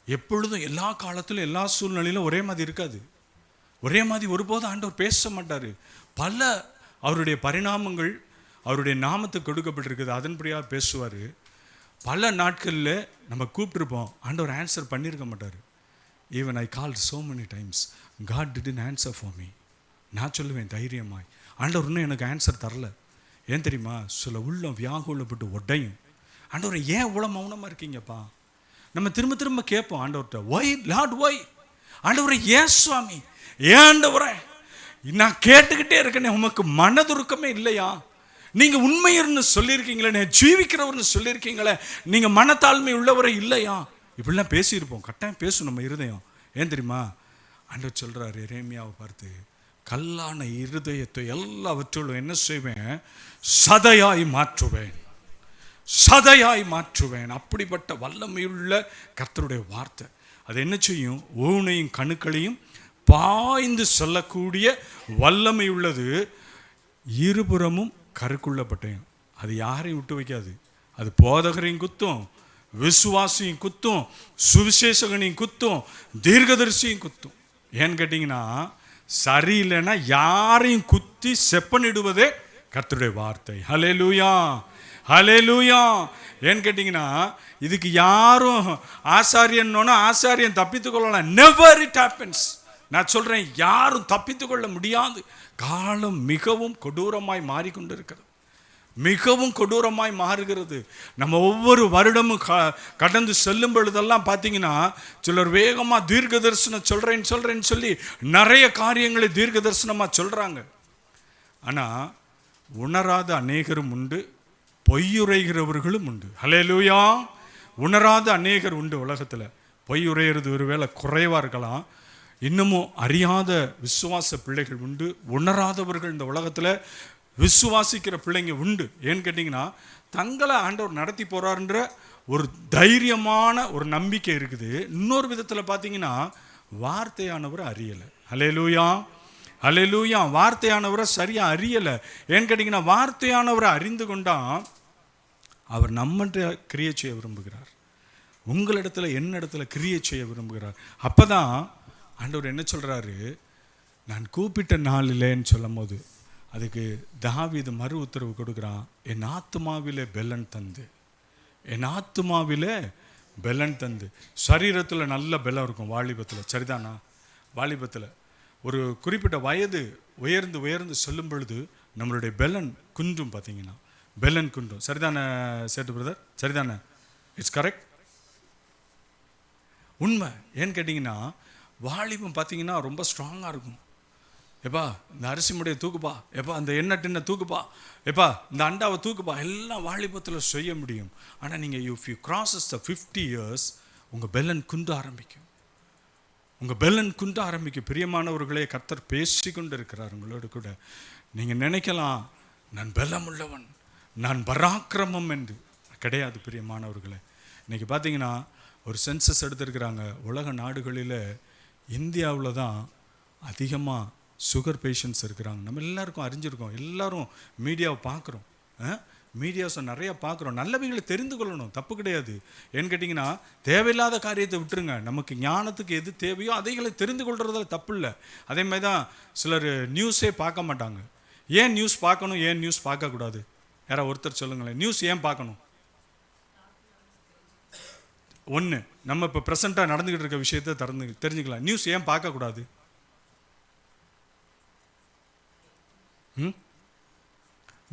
எப்பொழுதும் எல்லா காலத்திலும் எல்லா சூழ்நிலையிலும் ஒரே மாதிரி இருக்காது. ஒரே மாதிரி ஒருபோதும் ஆண்டவர் பேச மாட்டார். பல அவருடைய பரிணாமங்கள் அவருடைய நாமத்துக்கு கொடுக்கப்பட்டிருக்குது. அதன்படியாக பேசுவார். பல நாட்களில் நம்ம கூப்பிட்டுருப்போம், ஆண்டவர் ஆன்சர் பண்ணியிருக்க மாட்டார். Even I called so many times, God didn't answer for me. நான் சொல்லுவேன் தைரியமாய், ஆண்டவர் இன்னும் எனக்கு ஆன்சர் தரல. ஏன் தெரியுமா? சில உள்ளம் வியாகுலப்பட்டு உடையும். ஆண்டவரை ஏன் இவ்வளோ மௌனமாக இருக்கீங்கப்பா? நம்ம திரும்ப திரும்ப கேட்போம் ஆண்டவர்கிட்ட, ஒய் லார்ட் ஒய்? ஆண்டவரை ஏன் சுவாமி, ஏன் ஆண்டவரை நான் கேட்டுக்கிட்டே இருக்கேனே, உமக்கு மனதுருக்கமே இல்லையா? நீங்கள் உண்மையர்னு சொல்லியிருக்கீங்களே, ஜீவிக்கிறவர்னு சொல்லியிருக்கீங்களே, நீங்கள் மனத்தாழ்மை உள்ளவரை இல்லையா? இப்படிலாம் பேசியிருப்போம். கட்டாயம் பேசும் நம்ம இருதயம். ஏன் தெரியுமா? ஆண்டவர் சொல்கிறார் எரேமியாவை பார்த்து, கல்லான இருதயத்தை எல்லாவற்றிலும் என்ன செய்வேன்? சதையாய் மாற்றுவேன், சதையாய் மாற்றுவேன். அப்படிப்பட்ட வல்லமையுள்ள கர்த்தருடைய வார்த்தை. அது என்ன செய்யும்? ஊனையும் கணுக்களையும் பாய்ந்து சொல்லக்கூடிய வல்லமை உள்ளது. இருபுறமும் கருக்குள்ளப்பட்டையும். அது யாரையும் விட்டு வைக்காது. அது போதகரையும் குத்தும், விசுவாசியும் குத்தும், சுவிசேஷகனையும் குத்தும், தீர்க்கதரிசியும் குத்தும். ஏன்னு கேட்டிங்கன்னா, சரியில்லைன்னா யாரையும் குத்தி செப்பனிடுவதே கர்த்தருடைய வார்த்தை. ஹல்லேலூயா, ஹல்லேலூயா. ஏன்னு கேட்டிங்கன்னா, இதுக்கு யாரும் ஆசாரியன்னோன்னா ஆசாரியன் தப்பித்து கொள்ளலாம். Never it happens. நான் சொல்கிறேன், யாரும் தப்பித்து கொள்ள முடியாது. காலம் மிகவும் கொடூரமாய் மாறிக்கொண்டு இருக்கிறது. மிகவும் கொடூரமாய் மாறுகிறது. நம்ம ஒவ்வொரு வருடமும் கடந்து செல்லும் பொழுதெல்லாம் பார்த்தீங்கன்னா சிலர் வேகமாக தீர்க்க தரிசனம் சொல்கிறேன்னு சொல்லி நிறைய காரியங்களை தீர்க்க தரிசனமாக சொல்கிறாங்க. ஆனால் உணராத அநேகரும் உண்டு, பொய்யுரைகிறவர்களும் உண்டு. ஹல்லேலூயா. உணராத அநேகர் உண்டு உலகத்தில். பொய்யுரைகிறது ஒருவேளை குறைவாக இருக்கலாம். இன்னமும் அறியாத விசுவாச பிள்ளைகள் உண்டு. உணராதவர்கள் இந்த உலகத்தில் விசுவாசிக்கிற பிள்ளைங்க உண்டு. ஏன்னு கேட்டிங்கன்னா தங்களை ஆண்டவர் நடத்தி போகிறாருன்ற ஒரு தைரியமான ஒரு நம்பிக்கை இருக்குது. இன்னொரு விதத்தில் பார்த்தீங்கன்னா வார்த்தையானவரை அறியலை. ஹல்லேலூயா, ஹல்லேலூயா. வார்த்தையானவரை சரியாக அறியலை. ஏன்னு கேட்டிங்கன்னா வார்த்தையானவரை அறிந்து கொண்டால் அவர் நம்மகிட்ட கிரியை செய்ய விரும்புகிறார். உங்களிடத்துல என்னிடத்துல கிரியை செய்ய விரும்புகிறார். அப்போ தான் ஆண்டவர் என்ன சொல்கிறாரு, நான் கூப்பிட்ட நாளிலேன்னு சொல்லும் போது அதுக்கு தாவீது மறு உத்தரவு கொடுக்குறான். என் ஆத்துமாவிலே பெலன் தந்து, என் ஆத்துமாவிலே பெலன் தந்து. சரீரத்தில் நல்ல பெலம் இருக்கும் வாலிபத்தில், சரிதானா? வாலிபத்தில் ஒரு குறிப்பிட்ட வயது உயர்ந்து உயர்ந்து சொல்லும் பொழுது நம்மளுடைய பெலன் குன்றும். பார்த்தீங்கன்னா பெலன் குன்றும். சரிதானே சேட்டு பிரதர்? சரிதானே? இட்ஸ் கரெக்ட், உண்மை. ஏன்னு கேட்டிங்கன்னா வாலிபம் பார்த்தீங்கன்னா ரொம்ப ஸ்ட்ராங்காக இருக்கும். எப்பா இந்த அரிசி முடையை தூக்குப்பா, எப்பா அந்த எண்ணெய் டின்னை தூக்குப்பா, எப்பா இந்த அண்டாவை தூக்குப்பா, எல்லாம் வாலிபத்தில் செய்ய முடியும். ஆனால் நீங்கள் if you grasses the 50 years உங்கள் பெலன் குன்ற ஆரம்பிக்கும். உங்கள் பெலன் குன்ற ஆரம்பிக்கும். பிரியமானவர்களே, கர்த்தர் பேசி கொண்டு இருக்கிறார் உங்களோடு கூட. நீங்கள் நினைக்கலாம் நான் பலம் உள்ளவன், நான் பராக்கிரமம் என்று. கிடையாது பிரியமானவர்களே. இன்றைக்கி பார்த்தீங்கன்னா ஒரு சென்சஸ் எடுத்திருக்கிறாங்க. உலக நாடுகளில் இந்தியாவில் தான் அதிகமாக சுகர் பேஷண்ட்ஸ் இருக்கிறாங்க. நம்ம எல்லாருக்கும் அறிஞ்சிருக்கோம், எல்லாரும் மீடியாவை பார்க்குறோம், மீடியாஸை நிறையா பார்க்குறோம். நல்லவைகளை தெரிந்து கொள்ளணும், தப்பு கிடையாது. ஏன்னு கேட்டிங்கன்னா தேவையில்லாத காரியத்தை விட்டுருங்க. நமக்கு ஞானத்துக்கு எது தேவையோ அதைகளை தெரிந்து கொள்றதுல தப்பு இல்லை. அதே மாதிரி தான் சிலர் நியூஸே பார்க்க மாட்டாங்க. ஏன் நியூஸ் பார்க்கணும், ஏன் நியூஸ் பார்க்கக்கூடாது? யாராவது ஒருத்தர் சொல்லுங்களேன். நியூஸ் ஏன் பார்க்கணும்? ஒன்று, நம்ம இப்போ ப்ரெசண்ட்டாக நடந்துக்கிட்டு இருக்க விஷயத்தை தெரிஞ்சுக்கலாம். நியூஸ் ஏன் பார்க்கக்கூடாது?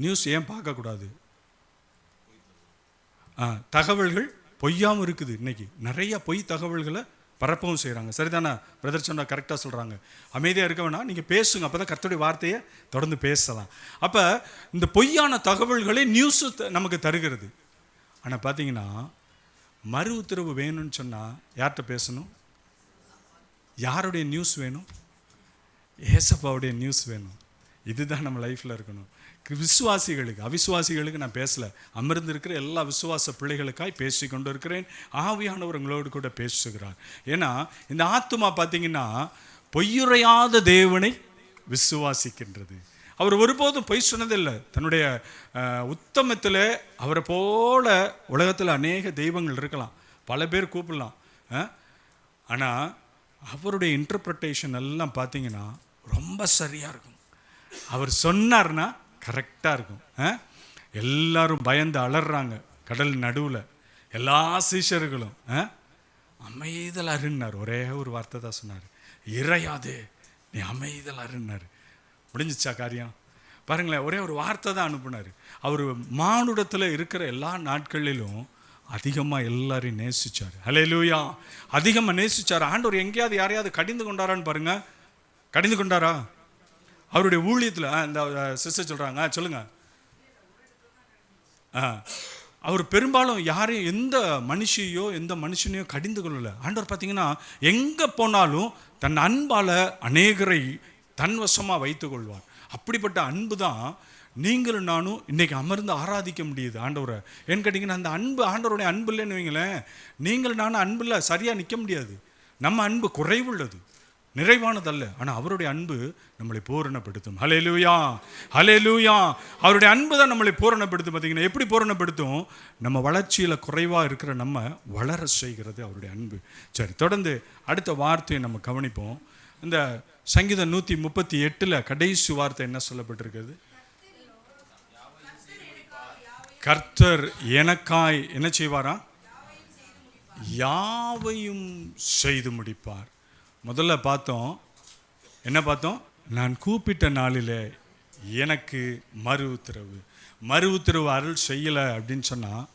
நியூஸ் ஏன் பார்க்கக்கூடாது? தகவல்கள் பொய்யாமல் இருக்குது. இன்னைக்கு நிறைய பொய் தகவல்களை பரப்பவும் செய்கிறாங்க. சரிதானே? பிரதர் சொன்னா கரெக்டாக சொல்கிறாங்க. அமைதியாக இருக்க வேணாம், நீங்கள் பேசுங்க, அப்போ தான் கர்த்தருடைய வார்த்தையை தொடர்ந்து பேசலாம். அப்போ இந்த பொய்யான தகவல்களே நியூஸு நமக்கு தருகிறது. ஆனால் பார்த்தீங்கன்னா மறு உத்தரவு வேணும்னு சொன்னால் யார்கிட்ட பேசணும்? யாருடைய நியூஸ் வேணும்? ஏசப்பாவுடைய நியூஸ் வேணும். இதுதான் நம்ம லைஃப்பில் இருக்கணும். விசுவாசிகளுக்கு, அவிசுவாசிகளுக்கு நான் பேசலை. அமர்ந்து இருக்கிற எல்லா விசுவாச பிள்ளைகளுக்காய் பேசி கொண்டு இருக்கிறேன். ஆவியானவர் உங்களோடு கூட பேசுகிறார். ஏன்னா இந்த ஆத்துமா பார்த்தீங்கன்னா பொய்யுரையாத தேவனை விசுவாசிக்கின்றது. அவர் ஒருபோதும் பொய் சொன்னதில்லை. தன்னுடைய உத்தமத்தில் அவரை போல உலகத்தில் அநேக தெய்வங்கள் இருக்கலாம், பல பேர் கூப்பிடலாம். ஆனால் அவருடைய இன்டர்பிரட்டேஷன் எல்லாம் பார்த்தீங்கன்னா ரொம்ப சரியாக இருக்கும். அவர் சொன்னார்னா கரெக்டாக இருக்கும். எல்லாரும் பயந்து அலறாங்க கடல் நடுவில். எல்லா சீஷர்களும் அமைதல் அருன்னார். ஒரே ஒரு வார்த்தை தான் சொன்னார், இறையாதே நீ அமைதல் அருன்னார். முடிஞ்சிச்சா காரியம்? பாருங்களேன், ஒரே ஒரு வார்த்தை தான் அனுப்புனார். அவர் மானுடத்தில் இருக்கிற எல்லா நாட்களிலும் அதிகமாக எல்லாரையும் நேசிச்சார். ஹல்லேலூயா. அதிகமாக நேசிச்சார். ஆண்டவர் எங்கேயாவது யாரையாவது கடிந்து கொண்டாரான்னு பாருங்க. கடிந்து கொண்டாரா? அவருடைய ஊழியத்தில் இந்த சிஸ்டர் சொல்கிறாங்க, சொல்லுங்க. அவர் பெரும்பாலும் யாரையும் எந்த மனுஷியோ எந்த மனுஷனையோ கடிந்து கொள்ளலை. ஆண்டவர் பார்த்தீங்கன்னா எங்கே போனாலும் தன் அன்பால் அநேகரை தன் வசமாக வைத்து கொள்வார். அப்படிப்பட்ட அன்பு தான் நீங்களும் நானும் இன்றைக்கி அமர்ந்து ஆராதிக்க முடியுது ஆண்டவரை. ஏன்னு கேட்டிங்கன்னா அந்த அன்பு, ஆண்டவருடைய அன்பு இல்லைன்னு வைங்களேன், நீங்கள் நானும் அன்பில் சரியாக நிற்க முடியாது. நம்ம அன்பு குறைவுள்ளது, நிறைவானதல்ல. ஆனால் அவருடைய அன்பு நம்மளை பூரணப்படுத்தும். ஹல்லேலூயா, ஹல்லேலூயா. அவருடைய அன்பு தான் நம்மளை பூரணப்படுத்தும். பார்த்தீங்கன்னா எப்படி பூரணப்படுத்தும்? நம்ம வளர்ச்சியில் குறைவாக இருக்கிற நம்ம வளர செய்கிறது அவருடைய அன்பு. சரி, தொடர்ந்து அடுத்த வார்த்தையை நம்ம கவனிப்போம். இந்த சங்கீதம் 138 கடைசி வார்த்தை என்ன சொல்லப்பட்டிருக்கிறது? கர்த்தர் எனக்காய் என்ன செய்வாரா? யாவையும் செய்து முடிப்பார். முதல்ல பார்த்தோம், என்ன பார்த்தோம்? நான் கூப்பிட்ட நாளில் எனக்கு மறு உத்தரவு. மறு உத்தரவு அருள் செய்யலை அப்படின்னு சொன்னால்,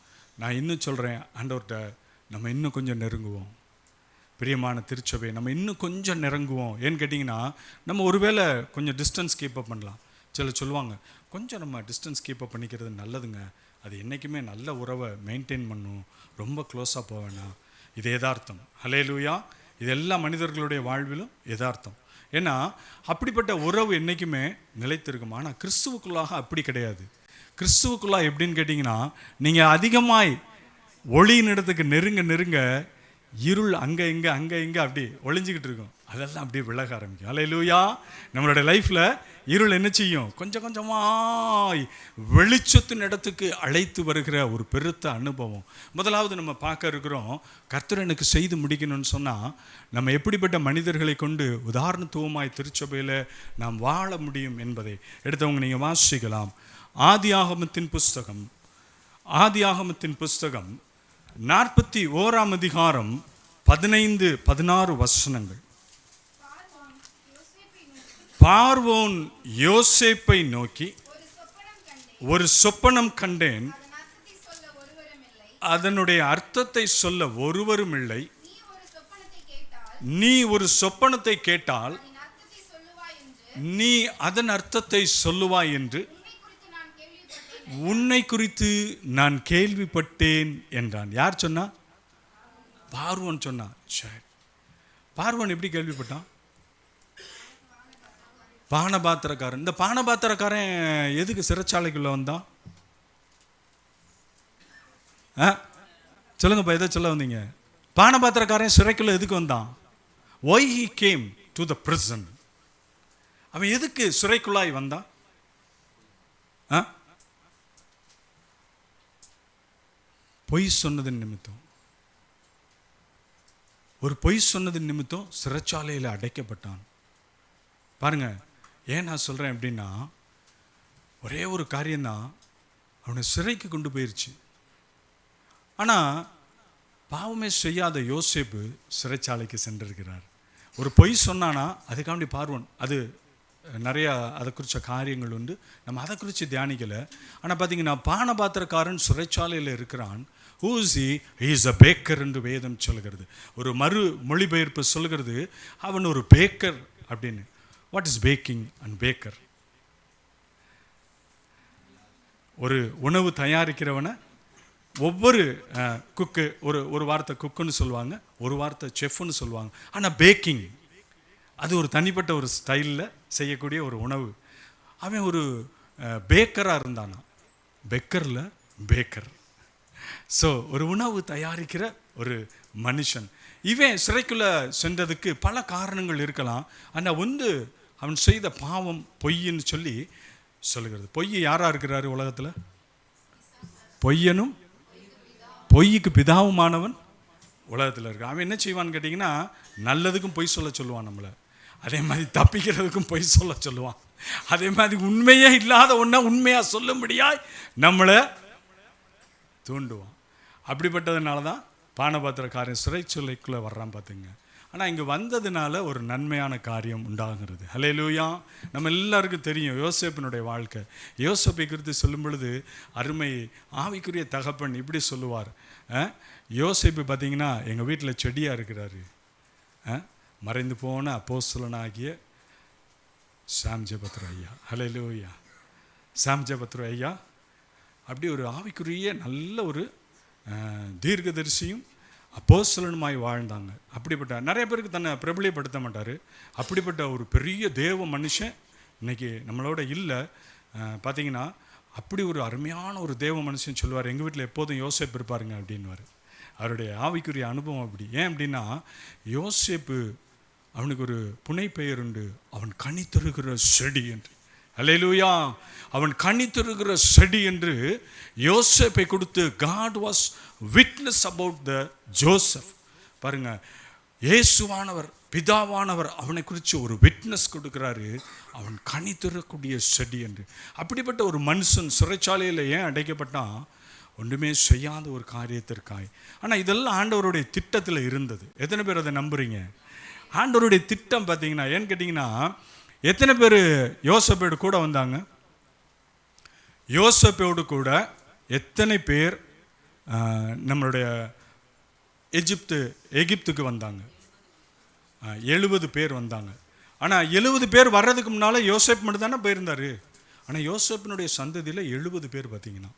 நான் இன்னும் சொல்கிறேன், ஆண்டவர்கிட்ட நம்ம இன்னும் கொஞ்சம் நெருங்குவோம். பிரியமான திருச்சபை, நம்ம இன்னும் கொஞ்சம் நெருங்குவோம். ஏன்னு கேட்டிங்கன்னா, நம்ம ஒருவேளை கொஞ்சம் டிஸ்டன்ஸ் கீப்பப் பண்ணலாம். சிலர் சொல்லுவாங்க, கொஞ்சம் நம்ம டிஸ்டன்ஸ் கீப்பப் பண்ணிக்கிறது நல்லதுங்க, அது என்றைக்குமே நல்ல உறவை மெயின்டைன் பண்ணும், ரொம்ப க்ளோஸாக போக வேணாம். இது யதார்த்தம். ஹல்லேலூயா. இது எல்லா மனிதர்களுடைய வாழ்விலும் யதார்த்தம். ஏன்னா அப்படிப்பட்ட உறவு என்றைக்குமே நிலைத்திருக்கும். ஆனால் கிறிஸ்துவுக்குள்ளாக அப்படி கிடையாது. கிறிஸ்துவுக்குள்ளாக எப்படின்னு கேட்டிங்கன்னா, நீங்கள் அதிகமாய் ஒளியின் இடத்துக்கு நெருங்க நெருங்க இருள் அங்கே இங்கே அப்படி ஒளிஞ்சிக்கிட்டு இருக்கும். அதெல்லாம் அப்படியே விலக ஆரம்பிக்கும். ஹல்லேலூயா. நம்மளுடைய லைஃப்பில் இருள் என்ன செய்யும்? கொஞ்சம் கொஞ்சமாக வெளிச்சத்தின் இடத்துக்கு அழைத்து வருகிற ஒரு பெருத்த அனுபவம். முதலாவது நம்ம பார்க்க இருக்கிறோம், கர்த்தர் எனக்கு செய்து முடிக்கணும்னு சொன்னால் நம்ம எப்படிப்பட்ட மனிதர்களை கொண்டு உதாரணத்துவமாய் திருச்சபையில் நாம் வாழ முடியும் என்பதை எடுத்தவங்க நீங்கள் வாசிக்கலாம். ஆதியாகமத்தின் புஸ்தகம் 41ஆம் அதிகாரம் 15-16 வசனங்கள். பார்வோன் யோசேப்பை நோக்கி, ஒரு சொப்பனம் கண்டேன், அதனுடைய அர்த்தத்தை சொல்ல ஒருவரும் இல்லை. நீ ஒரு சொப்பனத்தை கேட்டால் நீ அதன் அர்த்தத்தை சொல்லுவாய் என்று உன்னை குறித்து நான் கேள்விப்பட்டேன் என்றான். யார் சொன்னா? பார்வோன் சொன்னா. சரி, பார்வோன் எப்படி கேள்விப்பட்டான்? பானபாத்திரக்காரன். இந்த பானபாத்திரக்காரன் எதுக்கு சிறைச்சாலைக்குள்ள வந்தான்? சொல்லுங்கப்பா, எதை சொல்ல வந்தீங்க? பானபாத்திரக்காரன் சிறைக்குள்ள எதுக்கு வந்தான்? Why he came to the prison? அவன் எதுக்கு சிறைக்குள்ளாய் வந்தான்? பொய் சொன்னதன் நிமித்தம். ஒரு பொய் சொன்னதன் நிமித்தம் சிறைச்சாலையில் அடைக்கப்பட்டான். பாருங்க, ஏன் நான் சொல்கிறேன் அப்படின்னா, ஒரே ஒரு காரியம்தான் அவனை சிறைக்கு கொண்டு போயிடுச்சு. ஆனால் பாவமே செய்யாத யோசேப்பு சிறைச்சாலைக்கு சென்றிருக்கிறார். ஒரு பொய் சொன்னானா அதுக்காண்டி பார்வோன், அது நிறையா அதை குறித்த காரியங்கள் உண்டு, நம்ம அதை குறித்து தியானிக்கலை. ஆனால் பார்த்தீங்கன்னா, பானபாத்திரக்காரன் சிறைச்சாலையில் இருக்கிறான். Who is he? He is a baker என்று வேதம் சொல்கிறது. ஒரு மறு மொழிபெயர்ப்பு சொல்கிறது, அவன் ஒரு பேக்கர் அப்படின்னு. What is baking and baker? ஒரு உணவு தயாரிக்கிறவனை ஒவ்வொரு குக்கு, ஒரு வார்த்தை குக்குன்னு சொல்லுவாங்க, ஒரு வார்த்தை செஃப்னு சொல்லுவாங்க. ஆனால் பேக்கிங் அது ஒரு தனிப்பட்ட ஒரு ஸ்டைலில் செய்யக்கூடிய ஒரு உணவு. அவன் ஒரு பேக்கராக இருந்தானா, பெக்கரில் பேக்கர். ஸோ ஒரு உணவு தயாரிக்கிற ஒரு மனுஷன். இவன் சிறைக்குள்ளே சென்றதுக்கு பல காரணங்கள் இருக்கலாம். ஆனால் அவன் செய்த பாவம் பொய்ன்னு சொல்லி சொல்லுகிறது. பொய் யாராக இருக்கிறாரு உலகத்தில்? பொய்யனும் பொய்க்கு பிதாவுமானவன் உலகத்தில் இருக்கான். அவன் என்ன செய்வான்னு கேட்டிங்கன்னா, நல்லதுக்கும் பொய் சொல்லுவான் நம்மளை, அதே மாதிரி தப்பிக்கிறதுக்கும் பொய் சொல்லுவான், அதே மாதிரி உண்மையே இல்லாத ஒன்றை உண்மையாக சொல்லும்படியாய் நம்மளை தூண்டுவான். அப்படிப்பட்டதுனால தான் பானபாத்திரக்காரன் சிறைச்சாலைக்குள்ளே வர்றான் பார்த்துங்க. ஆனால் இங்கே வந்ததுனால ஒரு நன்மையான காரியம் உண்டாகிறது. ஹல்லேலூயா. நம்ம எல்லாருக்கும் தெரியும் யோசேப்பினுடைய வாழ்க்கை. யோசேப்பை குறித்து சொல்லும் பொழுது அருமை ஆவிக்குரிய தகப்பன் இப்படி சொல்லுவார், யோசேப்பு பார்த்தீங்கன்னா எங்கள் வீட்டில் செடியாக இருக்கிறாரு. மறைந்து போன அப்போஸ்தலனாகிய சாம் ஜெபத்ரு ஐயா. ஹல்லேலூயா. சாம் ஜெபத்ரு ஐயா அப்படி ஒரு ஆவிக்குரிய நல்ல ஒரு தீர்க்கதரிசியும் அப்போஸ்தலனுமாய் வாழ்ந்தாங்க. அப்படிப்பட்ட நிறைய பேருக்கு தன்னை பிரபலியப்படுத்த மாட்டார். அப்படிப்பட்ட ஒரு பெரிய தேவ மனுஷன் இன்னைக்கு நம்மளோட இல்லை. பார்த்தீங்கன்னா அப்படி ஒரு அருமையான ஒரு தேவ மனுஷன் சொல்லுவார், எங்கள் வீட்டில் எப்போதும் யோசேப்பு இருப்பாருங்க அப்படின்வார். அவருடைய ஆவிக்குரிய அனுபவம் அப்படி. ஏன் அப்படின்னா, யோசேப்பு அவனுக்கு ஒரு புனை பெயர் உண்டு, அவன் கனி தருகிற செடி என்று. அல்லேலூயா. அவன் கனி தருகிற செடி என்று யோசேப்பை கொடுத்து God was witness about the Joseph. பாருங்க, இயேசுவானவர் பிதாவானவர் அவனை குறித்து ஒரு விட்னஸ் கொடுக்குறாரு, அவன் கனி தரக்கூடிய செடி என்று. அப்படிப்பட்ட ஒரு மனுஷன் சிறைச்சாலையில் ஏன் அடைக்கப்பட்டான்? ஒன்றுமே செய்யாத ஒரு காரியத்திற்காய். ஆனால் இதெல்லாம் ஆண்டவருடைய திட்டத்தில் இருந்தது. எத்தனை பேர் அதை நம்புறீங்க? ஆண்டவருடைய திட்டம் பார்த்தீங்கன்னா, ஏன்னு கேட்டிங்கன்னா, எத்தனை பேர் யோசேப்போடு கூட வந்தாங்க? யோசேப்போடு கூட எத்தனை பேர் நம்மளுடைய எகிப்துக்கு வந்தாங்க? 70 பேர் வந்தாங்க. ஆனால் 70 பேர் வர்றதுக்கு முன்னால் யோசேப் மட்டும் தானே போயிருந்தார். ஆனால் யோசேப்பினுடைய சந்ததியில் 70 பேர் பார்த்தீங்கன்னா,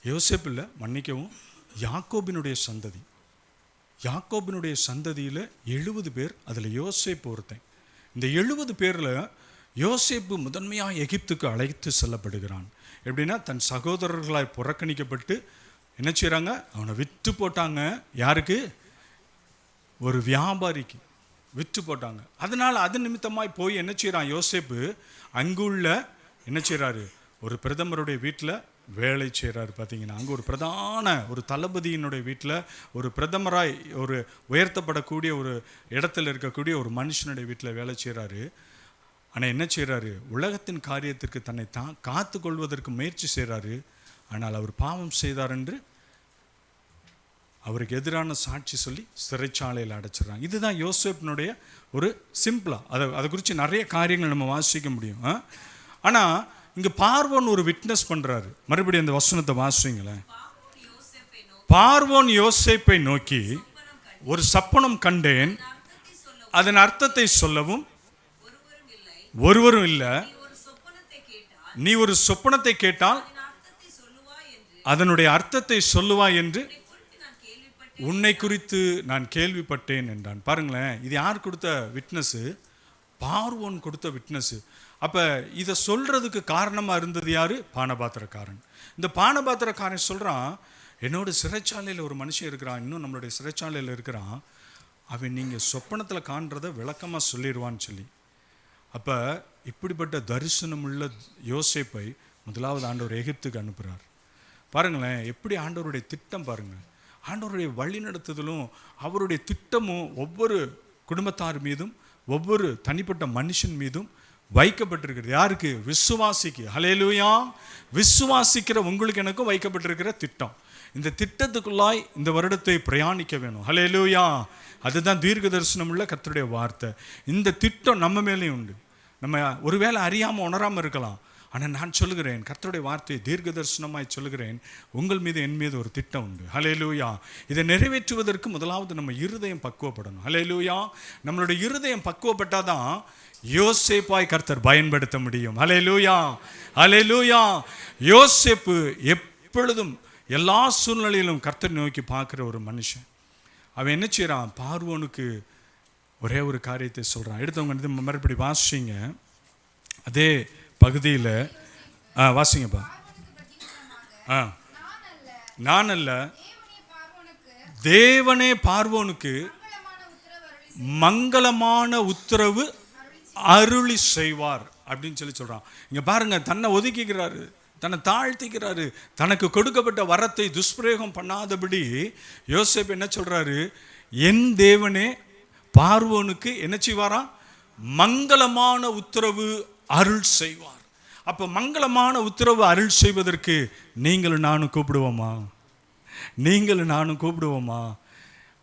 யோசேப் இல்லை, மன்னிக்கவும், யாக்கோபினுடைய சந்ததி. யாக்கோபினுடைய சந்ததியில் 70 பேர், அதில் யோசேப் ஒருத்தன். இந்த 70 பேரில் யோசேப்பு முதன்மையாக எகிப்துக்கு அழைத்து செல்லப்படுகிறான். எப்படின்னா, தன் சகோதரர்களால் புறக்கணிக்கப்பட்டு என்ன செய்கிறாங்க, அவனை விற்று போட்டாங்க. யாருக்கு? ஒரு வியாபாரிக்கு விற்று போட்டாங்க. அதனால் அது நிமித்தமாய் போய் என்ன செய்கிறான் யோசேப்பு, அங்குள்ள என்ன செய்கிறாரு, ஒரு பிரதமருடைய வீட்டில் வேலை செய்கிறாரு. பார்த்தீங்கன்னா, அங்கே ஒரு பிரதான ஒரு தளபதியினுடைய வீட்டில் ஒரு பிரதமராய் ஒரு உயர்த்தப்படக்கூடிய ஒரு இடத்துல இருக்கக்கூடிய ஒரு மனுஷனுடைய வீட்டில் வேலை செய்கிறாரு. ஆனால் என்ன செய்கிறாரு, உலகத்தின் காரியத்திற்கு தன்னை காத்து கொள்வதற்கு முயற்சி செய்கிறாரு. ஆனால் அவர் பாவம் செய்தார் என்று அவருக்கு எதிரான சாட்சி சொல்லி சிறைச்சாலையில் அடைச்சிடறாங்க. இதுதான் யோசேப்பினுடைய ஒரு சிம்பிளாக அதை குறித்து நிறைய காரியங்கள் நம்ம வாசிக்க முடியும். ஆனால் இங்கே பார்வோன் ஒரு விட்னஸ் பண்ணுறாரு. மறுபடியும் அந்த வசனத்தை வாசிங்களேன். பார்வோன் யோசேப்பை நோக்கி, ஒரு சப்பனம் கண்டேன், அதன் அர்த்தத்தை சொல்லவும் ஒருவரும் இல்லை. நீ ஒரு சொப்பனத்தை கேட்டால் அதனுடைய அர்த்தத்தை சொல்லுவாய் என்று உன்னை குறித்து நான் கேள்விப்பட்டேன் என்றான். பாருங்களேன், இது யார் கொடுத்த விட்னஸு? பார்வோன் கொடுத்த விட்னஸு. அப்போ இதை சொல்கிறதுக்கு காரணமாக இருந்தது யார்? பானபாத்திரக்காரன். இந்த பானபாத்திரக்காரன் சொல்கிறான், என்னோட சிறைச்சாலையில் ஒரு மனுஷன் இருக்கிறான், இன்னும் நம்மளுடைய சிறைச்சாலையில் இருக்கிறான், அவன் நீங்கள் சொப்பனத்தில் காண்றதை விளக்கமாக சொல்லிடுவான்னு சொல்லி. அப்போ இப்படிப்பட்ட தரிசனமுள்ள யோசேப்பை முதலாவது ஆண்டவர் எகிப்துக்கு அனுப்புகிறார். பாருங்களேன், எப்படி ஆண்டவருடைய திட்டம் பாருங்கள். ஆண்டவருடைய வழி நடத்துதலும் அவருடைய திட்டமும் ஒவ்வொரு குடும்பத்தார் மீதும் ஒவ்வொரு தனிப்பட்ட மனுஷன் மீதும் வைக்கப்பட்டிருக்கிறது. யாருக்கு? விசுவாசிக்கு. ஹல்லேலூயா. விசுவாசிக்கிற உங்களுக்கு எனக்கும் வைக்கப்பட்டிருக்கிற திட்டம். இந்த திட்டத்துக்குள்ளாய் இந்த வருடத்தை பிரயாணிக்க வேணும். ஹல்லேலூயா. அதுதான் தீர்க்க தரிசனம் உள்ள கர்த்தருடைய வார்த்தை. இந்த திட்டம் நம்ம மேலேயும் உண்டு. நம்ம ஒருவேளை அறியாமல் உணராமல் இருக்கலாம். ஆனால் நான் சொல்லுகிறேன், கர்த்தருடைய வார்த்தையை தீர்க்க தரிசனமாய் சொல்லுகிறேன், உங்கள் மீது என் மீது ஒரு திட்டம் உண்டு. ஹல்லேலூயா. இதை நிறைவேற்றுவதற்கு முதலாவது நம்ம இருதயம் பக்குவப்படணும். ஹல்லேலூயா. நம்மளுடைய இருதயம் பக்குவப்பட்டால் தான் யோசேப்பாய் கர்த்தர் பயன்படுத்த முடியும். ஹல்லேலூயா. ஹல்லேலூயா. யோசேப்பு எப்பொழுதும் எல்லா சூழ்நிலையிலும் கர்த்தர் நோக்கி பார்க்குற ஒரு மனுஷன். அவன் என்ன செய்கிறான், பார்வோனுக்கு ஒரே ஒரு காரியத்தை சொல்கிறான். எடுத்தவங்க மறுபடி வாசிங்க அதே பகுதியில். வாசிங்கப்பா. நான் அல்ல, தேவனே பார்வோனுக்கு மங்களமான உத்தரவு அருளி செய்வார் அப்படின்னு சொல்லி சொல்கிறான். இங்கே பாருங்க, தன்னை ஒதுக்கிக்கிறாரு, தன்னை தாழ்த்திக்கிறாரு. தனக்கு கொடுக்கப்பட்ட வரத்தை துஷ்பிரயோகம் பண்ணாதபடி யோசேப்பு என்ன சொல்கிறாரு, என் தேவனே பார்வோனுக்கு என்ன செய்வாராம், மங்களமான உத்தரவு அருள் செய்வார். அப்போ மங்களமான உத்தரவு அருள் செய்வதற்கு நீங்களும் நானும் கூப்பிடுவோமா? நீங்களும் நானும் கூப்பிடுவோமா?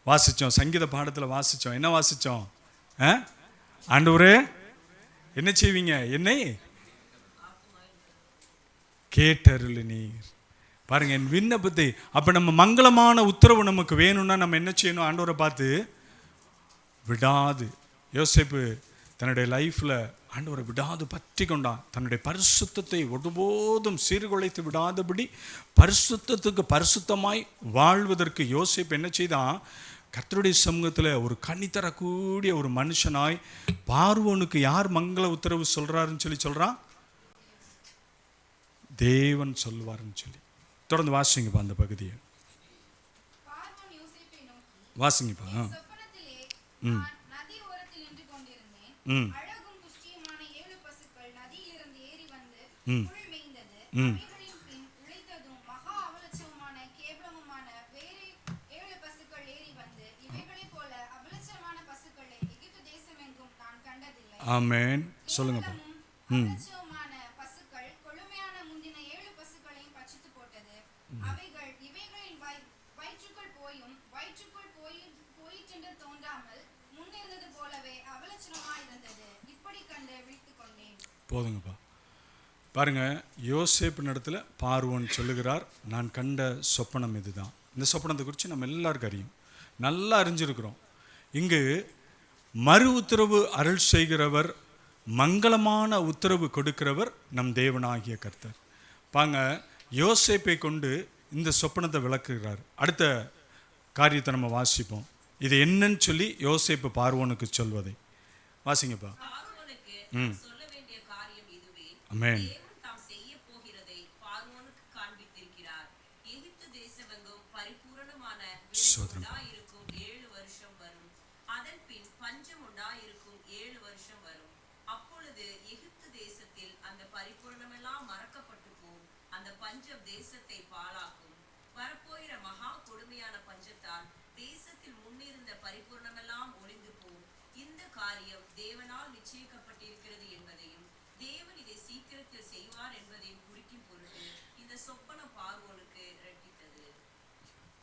வாசித்தோம், சங்கீத பாடத்தில் வாசித்தோம். என்ன வாசித்தோம்? ஆண்டவரே என்ன செய்வீங்க, என்னை கேட்டருளு நீர். பாருங்க, என் விண்ணப்பத்தை. அப்போ நம்ம மங்களமான உத்தரவு நமக்கு வேணும்னா நம்ம என்ன செய்யணும்? ஆண்டவரை பார்த்து விடாது. யோசேப்பு தன்னுடைய லைஃப்பில் ஆண்டவரை விடாது பற்றி கொண்டான். தன்னுடைய பரிசுத்தத்தை ஒருபோதும் சீர்குலைத்து விடாதபடி பரிசுத்தத்துக்கு பரிசுத்தமாய் வாழ்வதற்கு யோசேப்பு என்ன செய்தான்? கர்த்தருடைய சமூகத்தில் ஒரு கனி தரக்கூடிய ஒரு மனுஷனாய் பார்வோனுக்கு யார் மங்கள உத்தரவு சொல்கிறாருன்னு சொல்லி சொல்கிறான்? தேவன் சொல்லுவாருன்னு சொல்லி. தொடர்ந்து வாசிங்கப்பா அந்த பகுதியை. வாசிங்கப்பா. ஆமென். சொல்லுங்கப்பா. போதுங்கப்பா. பாருங்க, யோசேப்பு இடத்துல பார்வோன் சொல்லுகிறார், நான் கண்ட சொப்பனம் இதுதான். இந்த சொப்பனத்தை குறித்து நம்ம எல்லாருக்கும் அறியும், நல்லா அறிஞ்சிருக்கிறோம். இங்கு மறு உத்தரவு அருள் செய்கிறவர், மங்களமான உத்தரவு கொடுக்கிறவர் நம் தேவனாகிய கர்த்தர். பாங்க, யோசேப்பை கொண்டு இந்த சொப்பனத்தை விளக்குகிறார். அடுத்த காரியத்தை நம்ம வாசிப்போம். இது என்னன்னு சொல்லி யோசேப்பு பார்வோனுக்கு சொல்வதை வாசிங்கப்பா. ஆமென்.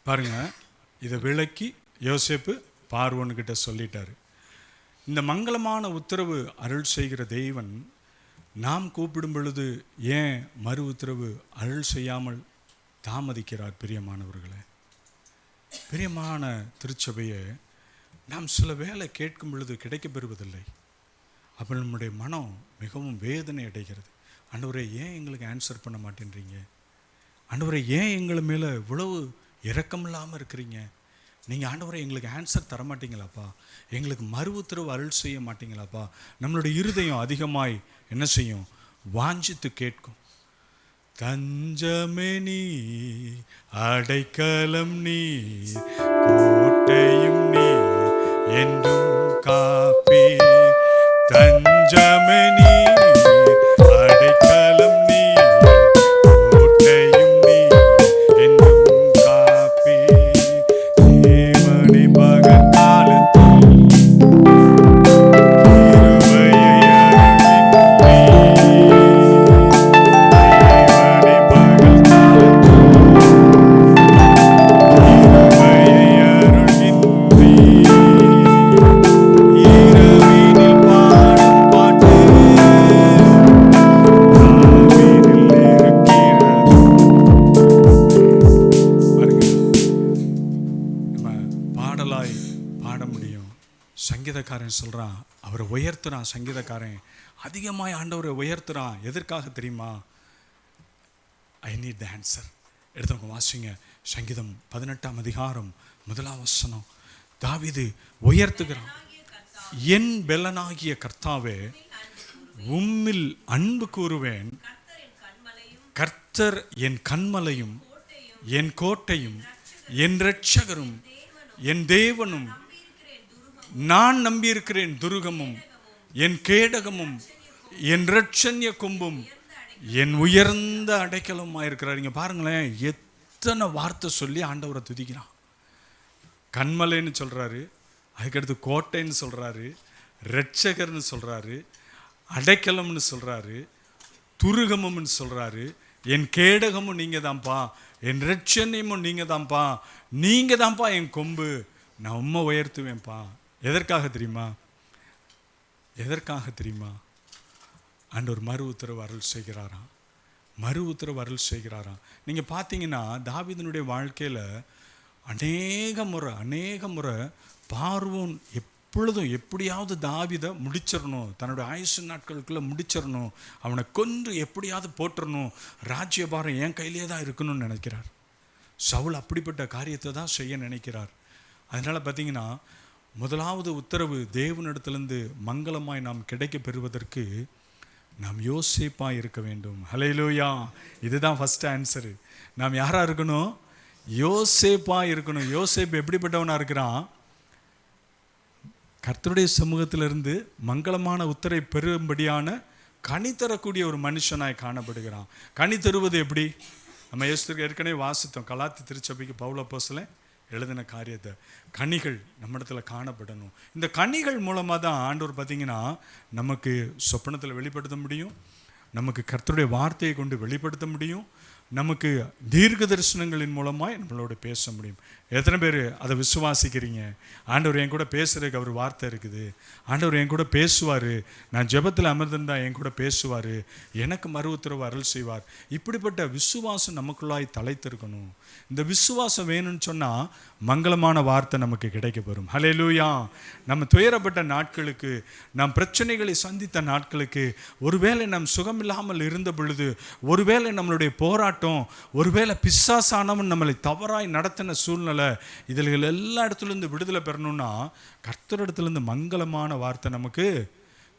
பாருங்க, இதை விளக்கி யோசேப்பு பார்வோன்கிட்ட சொல்லிட்டாரு. இந்த மங்களமான உத்தரவு அருள் செய்கிற தேவன் நாம் கூப்பிடும் பொழுது ஏன் மறு உத்தரவு அருள் செய்யாமல் தாமதிக்கிறார்? பிரியமானவர்களே, பிரியமான திருச்சபையை, நாம் சில வேளை கேட்கும் பொழுது கிடைக்கப்பெறுவதில்லை. அப்போ நம்முடைய மனம் மிகவும் வேதனை அடைகிறது. ஆண்டவரே, ஏன் எங்களுக்கு ஆன்சர் பண்ண மாட்டேன்றீங்க? ஆண்டவரே, ஏன் எங்களை மேலே இவ்வளவு இரக்கம் இல்லாமல் இருக்கிறீங்க? நீங்கள் ஆண்டவரை எங்களுக்கு ஆன்சர் தர மாட்டீங்களாப்பா? எங்களுக்கு மறு உத்தரவு அருள் செய்ய மாட்டீங்களாப்பா? நம்மளுடைய இருதயம் அதிகமாய் என்ன செய்யும்? வாஞ்சித்து கேட்கும். தஞ்சமே நீ, அடைக்கலம் நீ, கோட்டையும் நீ, என்றும் காப்பி. தஞ்சமே நீ, அடைக்கலம் நீ, கோட்டையும் நீ, என்றும் காப்பி. தேவனை பகல் காலத்தில் கிருபையை அருளினீர். தேவனை பகல் காலத்தில் கிருபையை அருளினீர். இரவினில் பாடும் பாட்டு தாவீதில் இருக்கிறது. பாருங்க, நம்ம பாடலாய் பாட முடியும். சங்கீதக்காரன் சொல்றான், அவரை உயர்த்துறான். சங்கீதக்காரன் அதிகமாய் ஆண்டவரை உயர்த்துறான். எதற்காக தெரியுமா? I need the answer. எடுத்தவங்க வாசிங்க. சங்கீதம் 18ஆம் அதிகாரம் 1ஆம் வசனம். தாவீது உயர்த்துகிறான். என் பெலனாகிய கர்த்தாவே, உம்மில் அன்பு கூறுவேன். கர்த்தர் என் கன்மலையும் என் கோட்டையும் என் இரட்சகரும் என் தேவனும், நான் நம்பியிருக்கிறேன் துருகமும் என் கேடகமும் என் இரட்சண்ய கொம்பும் என் உயர்ந்த அடைக்கலமாக இருக்கிறார். இங்கே பாருங்களேன், எத்தனை வார்த்தை சொல்லி ஆண்டவரை துதிக்கிறான். கண்மலைன்னு சொல்கிறாரு, அதுக்கடுத்து கோட்டைன்னு சொல்கிறாரு, இரட்சகர்னு சொல்கிறாரு, அடைக்கலம்னு சொல்கிறாரு, துருகமும்னு சொல்கிறாரு, என் கேடகமும் நீங்கள் தான்ப்பா, என் இரட்சண்யமும் நீங்கள் தான்ப்பா, நீங்கள் தான்ப்பா என் கொம்பு, நான் உம்மை உயர்த்துவேன்ப்பா. எதற்காக தெரியுமா? எதற்காக தெரியுமா? ஆண்டவர் மறு உத்தரவு அருள் செய்கிறாராம். மறு உத்தரவு அருள் செய்கிறாராம். நீங்கள் பார்த்தீங்கன்னா தாவீதினுடைய வாழ்க்கையில் அநேக முறை பார்வோன் எப்பொழுதும் எப்படியாவது தாவீதை முடிச்சிடணும், தன்னுடைய ஆயுசு நாட்களுக்குள்ளே முடிச்சிடணும், அவனை கொன்று எப்படியாவது போட்டுடணும், ராஜ்யபாரம் என் கையிலே தான் இருக்கணும்னு நினைக்கிறார். சவுல் அப்படிப்பட்ட காரியத்தை தான் செய்ய நினைக்கிறார். அதனால் பார்த்தீங்கன்னா முதலாவது உத்தரவு தேவனிடத்திலிருந்து மங்களமாய் நாம் கிடைக்க பெறுவதற்கு நாம் யோசேப்பாக இருக்க வேண்டும். ஹல்லேலூயா. இதுதான் ஃபஸ்ட் ஆன்சரு. நாம் யாராக இருக்கணும்? யோசேப்பாக இருக்கணும். யோசேப் எப்படிப்பட்டவனாக இருக்கிறான்? கர்த்தருடைய சமூகத்திலிருந்து மங்களமான உத்தரை பெறும்படியான கனி தரக்கூடிய ஒரு மனுஷனாய் காணப்படுகிறான். கனி தருவது எப்படி? நம்ம ஏற்கனவே வாசித்தோம். கலாத்தி திருச்சபைக்கு பவுல் அப்போஸ்தலன் எழுதின காரியத்தை. கனிகள் நம்ம இடத்துல காணப்படணும். இந்த கனிகள் மூலமாக தான் ஆண்டவர் பார்த்தீங்கன்னா நமக்கு சொப்பனத்தில் வெளிப்படுத்த முடியும், நமக்கு கர்த்தருடைய வார்த்தையை கொண்டு வெளிப்படுத்த முடியும், நமக்கு தீர்க்க தரிசனங்களின் மூலமாய் நம்மளோட பேச முடியும். எத்தனை பேர் அதை விசுவாசிக்கிறீங்க? ஆண்டவர் என் கூட பேசுறதுக்கு அவர் வார்த்தை இருக்குது, ஆண்டவர் என் கூட பேசுவார், நான் ஜெபத்தில் அமர்ந்திருந்தா என் கூட பேசுவார், எனக்கு மறு உத்தரவு அருள் செய்வார். இப்படிப்பட்ட விசுவாசம் நமக்குள்ளாய் தலைத்திருக்கணும். இந்த விசுவாசம் வேணும்னு சொன்னால் மங்களமான வார்த்தை நமக்கு கிடைக்கப்பெறும். ஹல்லேலூயா. நம்ம துயரப்பட்ட நாட்களுக்கு, நாம் பிரச்சனைகளை சந்தித்த நாட்களுக்கு, ஒருவேளை நாம் சுகமில்லாமல் இருந்த பொழுது, ஒருவேளை நம்மளுடைய போராட்டம், ஒருவேளை பிசாசானவன் நம்மளை தவறாய் நடத்தின சூழ்நிலை, இதில் எல்லா இடத்துலேருந்து விடுதலை பெறணும்னா கர்த்தரிடத்துலேருந்து மங்களமான வார்த்தை நமக்கு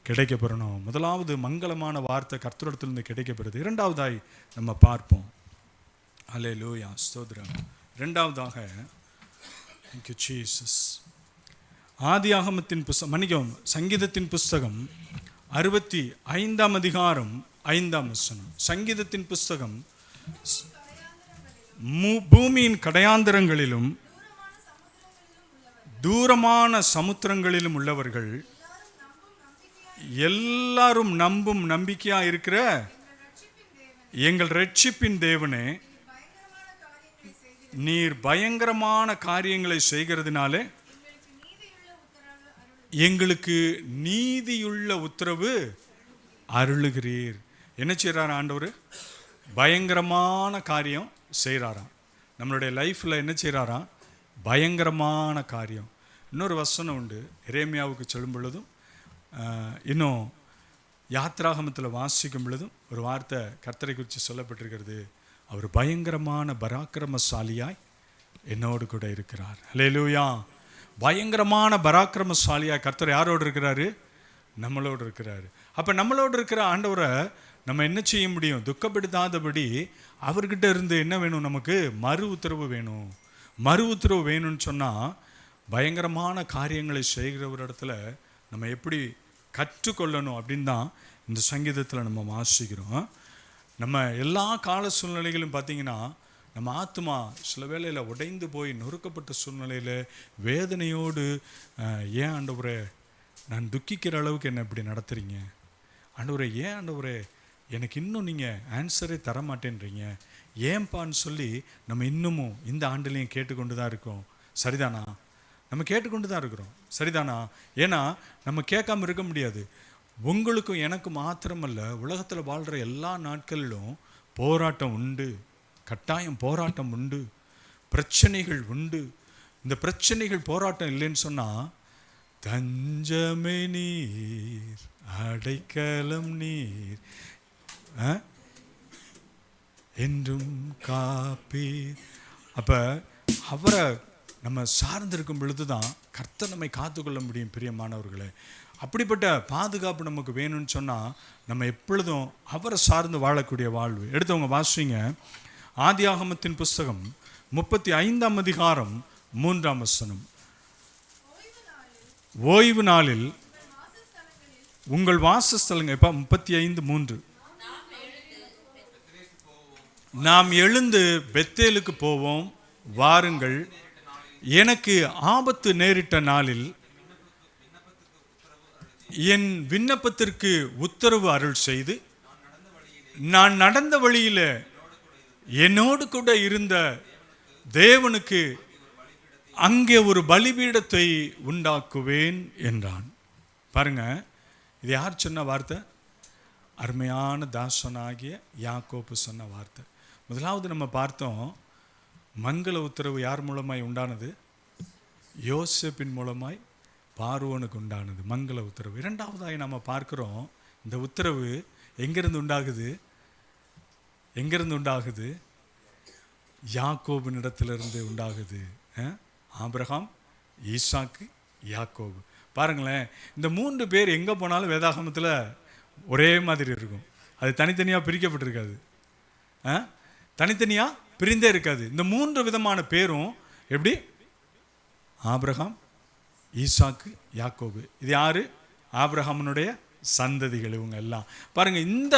கிடைக்கப்பெறணும். முதலாவது மங்களமான வார்த்தை கர்த்தரிடத்திலிருந்து கிடைக்கப்பெறுது. இரண்டாவதாய் நம்ம பார்ப்போம். ஹல்லேலூயா, ஸ்தோத்திரம். இரண்டாவதாக, thank you Jesus, ஆதியாகமத்தின் புஸ்தகம், மன்னிக்கவும், சங்கீதத்தின் புஸ்தகம் 65ஆம் அதிகாரம் 5ஆம் வசனம். சங்கீதத்தின் புஸ்தகம், பூமியின் கடையாந்தரங்களிலும் தூரமான சமுத்திரங்களிலும் உள்ளவர்கள் எல்லாரும் நம்பும் நம்பிக்கையா இருக்கிற எங்கள் ரட்சிப்பின் தேவனே, நீர் பயங்கரமான காரியங்களை செய்கிறதுனாலே எங்களுக்கு நீதியுள்ள உத்தரவு அருளுகிறீர். என்ன செய்கிறார் ஆண்டவர்? பயங்கரமான காரியம் செய்கிறாராம். நம்மளுடைய லைஃப்பில் என்ன செய்கிறாராம்? பயங்கரமான காரியம். இன்னொரு வசனம் உண்டு, எரேமியாவுக்கு சொல்லும் பொழுதும் இன்னும் யாத்ராகமத்தில் வாசிக்கும் பொழுதும் ஒரு வார்த்தை கர்த்தரை குறித்து சொல்லப்பட்டிருக்கிறது. அவர் பயங்கரமான பராக்கிரமசாலியாய் என்னோடு கூட இருக்கிறார். ஹல்லேலூயா. பயங்கரமான பராக்கிரமசாலியாய் கர்த்தர் யாரோடு இருக்கிறாரு? நம்மளோடு இருக்கிறாரு. அப்போ நம்மளோடு இருக்கிற ஆண்டவரை நம்ம என்ன செய்ய முடியும்? துக்கப்படுத்தாதபடி அவர்கிட்ட இருந்து என்ன வேணும்? நமக்கு மறு உத்தரவு வேணும். மறு உத்தரவு வேணும்னு சொன்னால் பயங்கரமான காரியங்களை செய்கிற ஒரு இடத்துல நம்ம எப்படி கற்றுக்கொள்ளணும் அப்படின்னு தான் இந்த சங்கீதத்தில் நம்ம வாசிக்கிறோம். நம்ம எல்லா கால சூழ்நிலைகளும் பார்த்திங்கன்னா நம்ம ஆத்மா சில வேளையில் உடைந்து போய் நொறுக்கப்பட்ட சூழ்நிலையில் வேதனையோடு, ஏன் ஆண்டவரே நான் துக்கிக்கிற அளவுக்கு என்ன இப்படி நடத்துகிறீங்க? ஆண்டவரே ஏன் ஆண்டவரே எனக்கு இன்னும் நீங்கள் ஆன்சரே தர மாட்டேன்றீங்க, ஏன்பான்னு சொல்லி நம்ம இன்னமும் இந்த ஆண்டுலேயும் கேட்டுக்கொண்டு தான் இருக்கோம். சரிதானா? நம்ம கேட்டுக்கொண்டு தான் இருக்கிறோம். சரிதானா? ஏன்னா நம்ம கேட்காம இருக்க முடியாது. உங்களுக்கும் எனக்கு மாத்திரமல்ல, உலகத்தில் வாழ்கிற எல்லா நாட்களிலும் போராட்டம் உண்டு, கட்டாயம் போராட்டம் உண்டு, பிரச்சனைகள் உண்டு. இந்த பிரச்சனைகள் போராட்டம் இல்லைன்னு சொன்னால், தஞ்சமே நீர் அடைக்கலம் நீர் என்றும் காப்பீர். அப்போ அவரை நம்ம சார்ந்திருக்கும் பொழுது தான் கர்த்தர் நம்மை காத்துக்கொள்ள முடியும். பிரியமானவர்களே, அப்படிப்பட்ட பாதுகாப்பு நமக்கு வேணும்னு சொன்னால் நம்ம எப்பொழுதும் அவரை சார்ந்து வாழக்கூடிய வாழ்வு. எடுத்தவங்க வாசிங்க, ஆதியாகமத்தின் புஸ்தகம் 35ஆம் அதிகாரம் 3ஆம் வசனம். ஓய்வு நாளில் உங்கள் வாசஸ்தலங்கள், இப்போ 35:3, நாம் எழுந்து பெத்தேலுக்கு போவோம், வாருங்கள், எனக்கு ஆபத்து நேரிட்ட நாளில் என் விண்ணப்பத்திற்கு உத்தரவு அருள் செய்து, நான் நடந்த வழியில் என்னோடு கூட இருந்த தேவனுக்கு அங்கே ஒரு பலிபீடத்தை உண்டாக்குவேன் என்றான். பாருங்க, இது யார் சொன்ன வார்த்தை? அருமையான தாசனாகிய யாக்கோபு சொன்ன வார்த்தை. முதலாவது நம்ம பார்த்தோம், மங்கள உத்தரவு யார் மூலமாய் உண்டானது? யோசேப்பின் மூலமாய் பார்வோனுக்கு உண்டானது மங்கள உத்தரவு. இரண்டாவதாய் நம்ம பார்க்கிறோம், இந்த உத்தரவு எங்கிருந்து உண்டாகுது? எங்கிருந்து உண்டாகுது? யாக்கோபின் இடத்திலிருந்து உண்டாகுது. ஆபிரகாம், ஈசாக்கு, யாக்கோபு. பாருங்களேன், இந்த 3 பேர் எங்கே போனாலும் வேதாகமத்தில் ஒரே மாதிரி இருக்கும். அது தனித்தனியாக பிரிக்கப்பட்டிருக்காது, தனித்தனியாக பிரிந்தே இருக்காது. இந்த 3 விதமான பேரும் எப்படி? ஆபிரகாம், ஈசாக்கு, யாக்கோபு. இது யாரு? ஆபிரகாமனுடைய சந்ததிகள் இவங்க எல்லாம். பாருங்கள், இந்த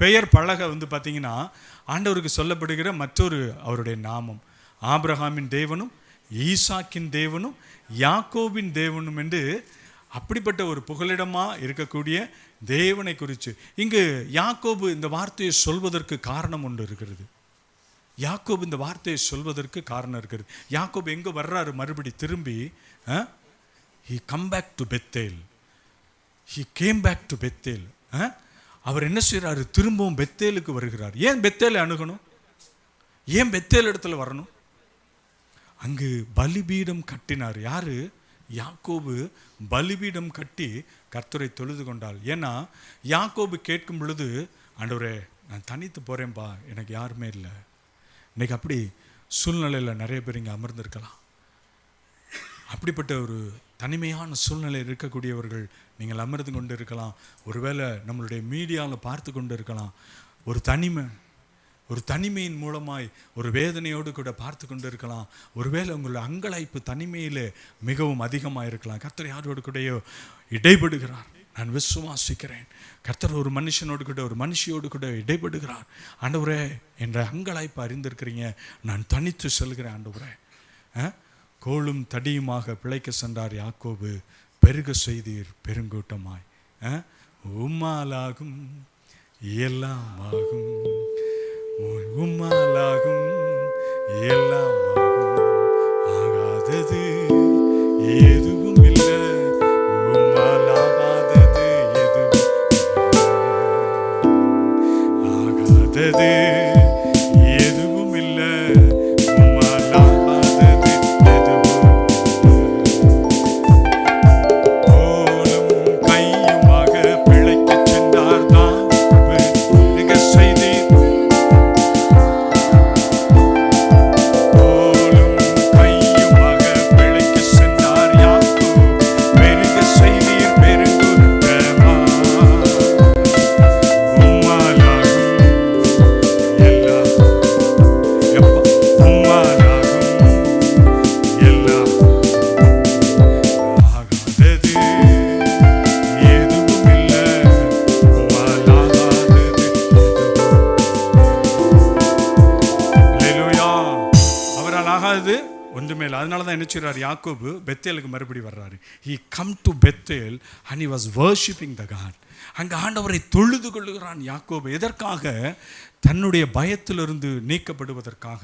பெயர் பலகை பார்த்தீங்கன்னா ஆண்டவருக்கு சொல்லப்படுகிற மற்றொரு அவருடைய நாமம். ஆபிரகாமின் தேவனும், ஈசாக்கின் தேவனும், யாக்கோபின் தேவனும் என்று அப்படிப்பட்ட ஒரு புகலிடமாக இருக்கக்கூடிய தேவனை குறித்து இங்கு யாக்கோபு இந்த வார்த்தையை சொல்வதற்கு காரணம் ஒன்று இருக்கிறது. யாக்கோபு இந்த வார்த்தையை சொல்வதற்கு காரணம் இருக்குது. யாக்கோபு எங்கே வர்றாரு மறுபடி திரும்பி? he come back to Bethel. he came back to Bethel. அவர் என்ன செய்கிறாரு? திரும்பவும் பெத்தேலுக்கு வருகிறார். ஏன் பெத்தேலை அணுகணும்? ஏன் பெத்தேல் இடத்துல வரணும்? அங்கு பலிபீடம் கட்டினார். யாரு? யாக்கோபு பலிபீடம் கட்டி கர்த்தரை தொழுது கொண்டாள். ஏன்னா யாக்கோபு கேட்கும் பொழுது, ஆண்டவரே நான் தனித்து போகிறேன்பா, எனக்கு யாருமே இல்லை. இன்னைக்கு அப்படி சூழ்நிலையில் நிறைய பேர் இங்கே அமர்ந்திருக்கலாம். அப்படிப்பட்ட ஒரு தனிமையான சூழ்நிலை இருக்கக்கூடியவர்கள் நீங்கள் அமர்ந்து கொண்டு இருக்கலாம். ஒருவேளை நம்மளுடைய மீடியாவில் பார்த்து கொண்டு இருக்கலாம். ஒரு தனிமையின் மூலமாய் ஒரு வேதனையோடு கூட பார்த்து கொண்டு இருக்கலாம். ஒருவேளை உங்களுடைய அங்கலாய்ப்பு தனிமையில் மிகவும் அதிகமாக இருக்கலாம். கர்த்தர் யாரோடு கூடயோ இடைபடுகிறார். நான் விசுவாசிக்கிறேன், கர்த்தர் ஒரு மனுஷனோடு கூட ஒரு மனுஷியோடு கூட இடைபடுகிறார். ஆண்டவரே என்ற அங்கலாய்ப்பு அறிந்திருக்கிறீங்க. நான் தனித்து செல்கிறேன் ஆண்டவரே. கோளும் தடியுமாக பிழைக்க சென்றார் யாக்கோபு, பெருக செய்தீர் பெருங்கூட்டமாய். உம்மாலாகும் எல்லாமாகும், உம்மாலாகும் எல்லாமாகும், ஆகாதது எதுவும் இல்லை, உம்மாலாகாதது எதுவும் ஆகாதது எதுவும் இல்லை, உம்மாலாகாதது எதுவும். கோலும் கையுமாக பிழைக்கச் சென்றார் தான் பெருக செய்தீர். கோலும் கையுமாக பிழைக்கச் சென்றார் யாக்கோபு, பெருக செய்தீர் பெருங்குற்றமா. உம்மாலாகும் எல்லாம், எப்பா உம்மாலாகும் எல்லாம், ஆகாதது எதுவும் இல்லை, உம்மாலாகாதது அல்லேலூயா. அவரால் ஆகாது ஒன்றுமே இல்லை. அதனால தான் என்ன செய்றார் யாக்கோபு? பெத்தேலுக்கு மறுபடி வர்றாரு. he come to Bethel and he was worshiping the God. அங்கே ஆண்டவரை தொழுது கொள்ளுகிறான் யாக்கோபு. எதற்காக? தன்னுடைய பயத்திலிருந்து நீக்கப்படுவதற்காக.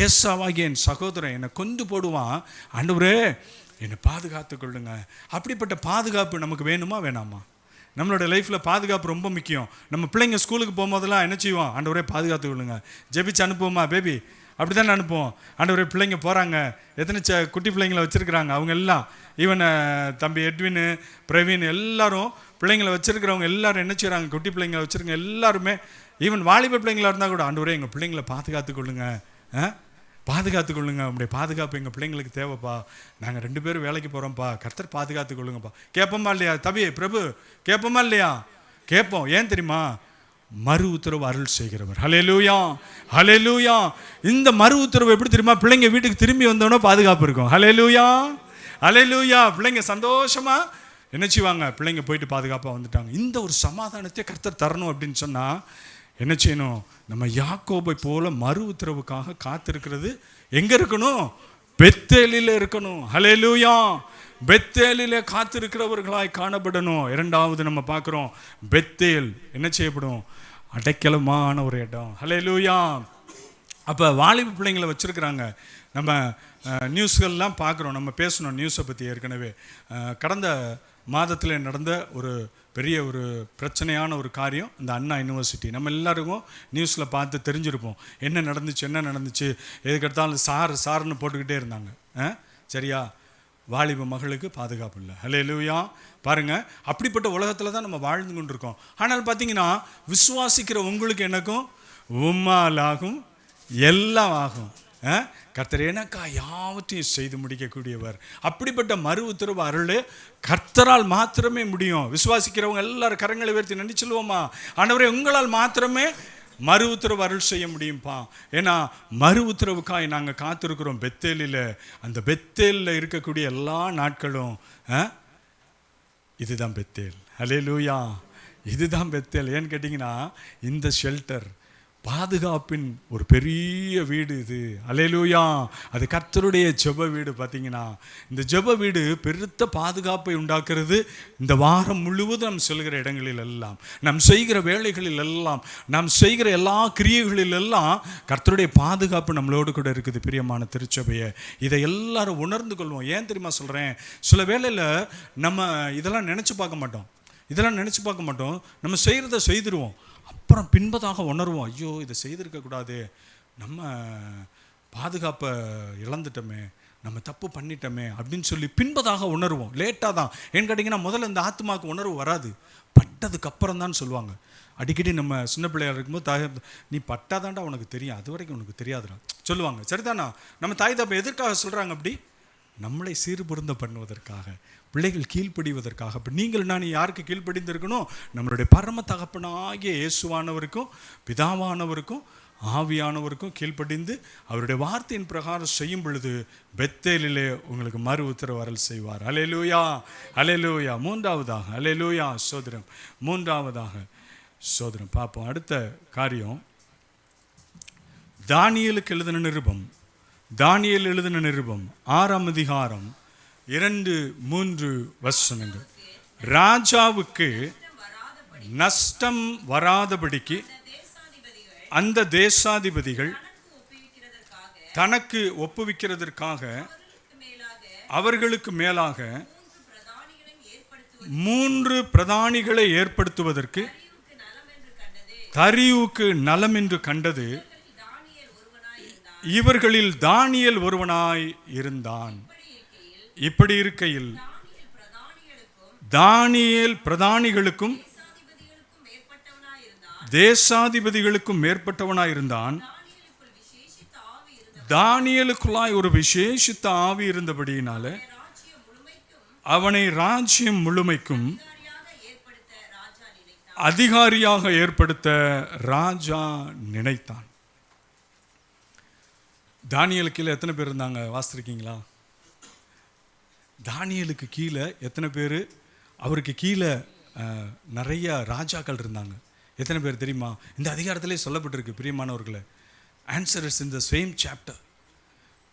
ஏசாவாகிய என் சகோதரன் என்னை கொண்டு போடுவான், ஆண்டவரே என்னை பாதுகாத்து கொள்ளுங்க. அப்படிப்பட்ட பாதுகாப்பு நமக்கு வேணுமா வேணாமா? நம்மளோட லைஃப்பில் பாதுகாப்பு ரொம்ப முக்கியம். நம்ம பிள்ளைங்க ஸ்கூலுக்கு போகும்போதெல்லாம் என்ன செய்வோம்? ஆண்டவரே பாதுகாத்து கொள்ளுங்க. ஜெபிச்சு அனுப்புவோமா பேபி? அப்படி தானே அனுப்புவோம். ஆண்டவரே பிள்ளைங்க போகிறாங்க, எத்தனை குட்டி பிள்ளைங்களை வச்சுருக்குறாங்க, அவங்க எல்லாம் ஈவன் தம்பி எட்வின், பிரவீன் எல்லாரும் பிள்ளைங்களை வச்சுருக்கிறவங்க எல்லாரும் என்ன செய்கிறாங்க? குட்டி பிள்ளைங்களை வச்சுருங்க எல்லாருமே, ஈவன் வாலிப பிள்ளைங்களாக இருந்தால் கூட, ஆண்டவரே எங்கள் பிள்ளைங்களை பாதுகாத்து கொள்ளுங்க, பாதுகாத்து கொள்ளுங்க, உங்களுடைய பாதுகாப்பு எங்கள் பிள்ளைங்களுக்கு தேவைப்பா, நாங்கள் 2 பேரும் வேலைக்கு போகிறோம்ப்பா, கர்த்தர் பாதுகாத்து கொள்ளுங்கப்பா. கேட்போமா இல்லையா தம்பி பிரபு? கேட்போமா இல்லையா? கேட்போம். ஏன் தெரியுமா? மறு உத்தரவு அருள் செய்கிறவர். ஹல்லேலூயா, ஹல்லேலூயா. இந்த மறு உத்தரவு எப்படி தெரியுமா? பிள்ளைங்க வீட்டுக்கு திரும்பி வந்தோன்னா பாதுகாப்பு இருக்கும். ஹல்லேலூயா, ஹல்லேலூயா. பிள்ளைங்க சந்தோஷமா என்ன செய்வாங்க? பிள்ளைங்க போயிட்டு பாதுகாப்பாக வந்துட்டாங்க. இந்த ஒரு சமாதானத்தை கர்த்தர் தரணும் அப்படின்னு சொன்னால் என்ன செய்யணும்? நம்ம யாக்கோபை போல மறு உத்தரவுக்காக காத்திருக்கிறது எங்கே இருக்கணும்? பெத்தேலில் இருக்கணும். ஹல்லேலூயா. பெத்தேலிலே காத்திருக்கிறவர்களாய் காணப்படணும். 2வது நம்ம பார்க்குறோம், பெத்தேல் என்ன செய்யப்படும்? அடைக்கலமான ஒரு இடம். ஹல்லேலூயா. அப்போ வாலிப பிள்ளைங்களை வச்சுருக்கிறாங்க. நம்ம நியூஸ்கள்லாம் பார்க்குறோம், நம்ம பேசணும் நியூஸை பற்றி. ஏற்கனவே கடந்த மாதத்தில் நடந்த ஒரு பெரிய ஒரு பிரச்சனையான ஒரு காரியம், இந்த அண்ணா யூனிவர்சிட்டி. நம்ம எல்லாருக்கும் நியூஸில் பார்த்து தெரிஞ்சிருப்போம் என்ன நடந்துச்சு. எதுக்கெடுத்தாலும் சார்னு போட்டுக்கிட்டே இருந்தாங்க. சரியா? வாலிப மகளுக்கு பாதுகாப்பு இல்லை. ஹல்லேலூயா. பாருங்கள், அப்படிப்பட்ட உலகத்தில் தான் நம்ம வாழ்ந்து கொண்டு இருக்கோம். ஆனால் பார்த்தீங்கன்னா விசுவாசிக்கிற உங்களுக்கு எனக்கும் உம்மாலாகும் எல்லாம் ஆகும். கர்த்தர் எனக்கா யாவற்றையும் செய்து முடிக்கக்கூடியவர். அப்படிப்பட்ட மறு உத்தரவு அருள் கர்த்தரால் மாத்திரமே முடியும். விசுவாசிக்கிறவங்க எல்லாரும் கரங்களை உயர்த்தி நன்றி சொல்லுவோமா? ஆண்டவரே உங்களால் மாத்திரமே மறு உத்தரவு அருள் செய்ய முடியும்ப்பா. ஏன்னா மறு உத்தரவுக்காய் நாங்கள் காத்திருக்கிறோம் பெத்தேலில். அந்த பெத்தேலில் இருக்கக்கூடிய எல்லா நாட்களும் இதுதான் பெத்தேல். ஹல்லேலூயா. இதுதான் பெத்தேல். ஏன்னு கேட்டிங்கன்னா இந்த ஷெல்டர் பாதுகாப்பின் ஒரு பெரிய வீடு இது. அல்லேலூயா. அது கர்த்தருடைய ஜெப வீடு. பார்த்தீங்கன்னா இந்த ஜெப வீடு பெருத்த பாதுகாப்பை உண்டாக்குறது. இந்த வாரம் முழுவதும் நாம் செல்கிற இடங்களில் எல்லாம், நாம் செய்கிற வேலைகளில் எல்லாம், நாம் செய்கிற எல்லா கிரியைகளில் எல்லாம் கர்த்தருடைய பாதுகாப்பு நம்மளோடு கூட இருக்குது. பிரியமான திருச்சபையை இதை எல்லாரும் உணர்ந்து கொள்வோம். ஏன் தெரியுமா சொல்கிறேன்? சில வேளையில் நம்ம இதெல்லாம் நினச்சி பார்க்க மாட்டோம். நம்ம செய்கிறத செய்திருவோம். அப்புறம் பின்பதாக உணர்வோம், ஐயோ இதை செய்திருக்கக்கூடாது, நம்ம பாதுகாப்பை இழந்துட்டோமே, நம்ம தப்பு பண்ணிட்டோமே அப்படின்னு சொல்லி பின்பதாக உணர்வோம். லேட்டாக தான். ஏன்னு கேட்டிங்கன்னா முதல்ல இந்த ஆத்மாவுக்கு உணர்வு வராது, பட்டதுக்கு அப்புறம் தான் சொல்லுவாங்க. அடிக்கடி நம்ம சின்ன பிள்ளையாக இருக்கும்போது நீ பட்டாதான்டா உனக்கு தெரியும், அது வரைக்கும் உனக்கு தெரியாதுடா சொல்லுவாங்க. சரிதானா? நம்ம தாய் தப்பை எதற்காக சொல்கிறாங்க? அப்படி நம்மளை சீர்பொருந்த பண்ணுவதற்காக, பிள்ளைகள் கீழ்ப்படிவதற்காக. அப்போ நீங்கள் நான் யாருக்கு கீழ்ப்படிந்திருக்கணும்? நம்மளுடைய பரம தகப்பனாகிய இயேசுவானவருக்கும் பிதாவானவருக்கும் ஆவியானவருக்கும் கீழ்ப்படிந்து அவருடைய வார்த்தையின் பிரகாரம் செய்யும் பொழுது பெத்தேலிலே உங்களுக்கு மறு உத்தரவு வரல் செய்வார். அல்லேலூயா, அல்லேலூயா. மூன்றாவதாக அல்லேலூயா சோதரம். மூன்றாவதாக சோதரம் பார்ப்போம். அடுத்த காரியம் தானியேலுக்கு எழுதின நிருபம். தானியேல் எழுதின நிருபம் 6ஆம் அதிகாரம் 2-3 வசனங்கள். ராஜாவுக்கு நஷ்டம் வராதபடிக்கு அந்த தேசாதிபதிகள் தனக்கு ஒப்புவிக்கிறதற்காக அவர்களுக்கு மேலாக 3 பிரதானிகளை ஏற்படுத்துவதற்கு தரியுவுக்கு நலம் என்று கண்டது. இவர்களில் தானியேல் ஒருவனாய் இருந்தான். இப்படி இருக்கையில் தானியேல் பிரதானிகளுக்கும் தேசாதிபதிகளுக்கும் மேற்பட்டவனாயிருந்தான். தானியேலுக்குள்ளாய் ஒரு விசேஷித்த ஆவி இருந்தபடியினால அவனை ராஜ்யம் முழுமைக்கும் அதிகாரியாக ஏற்படுத்த ராஜா நினைத்தான். தானியேலுக்கு கீழே எத்தனை பேர் இருந்தாங்க வாசிச்சிருக்கீங்களா? தானியேலுக்கு கீழே எத்தனை பேர்? அவருக்கு கீழே நிறைய ராஜாக்கள் இருந்தாங்க. எத்தனை பேர் தெரியுமா? இந்த அதிகாரத்திலே சொல்லப்பட்டிருக்கு பிரியமானவர்களே. Answer is in the same chapter.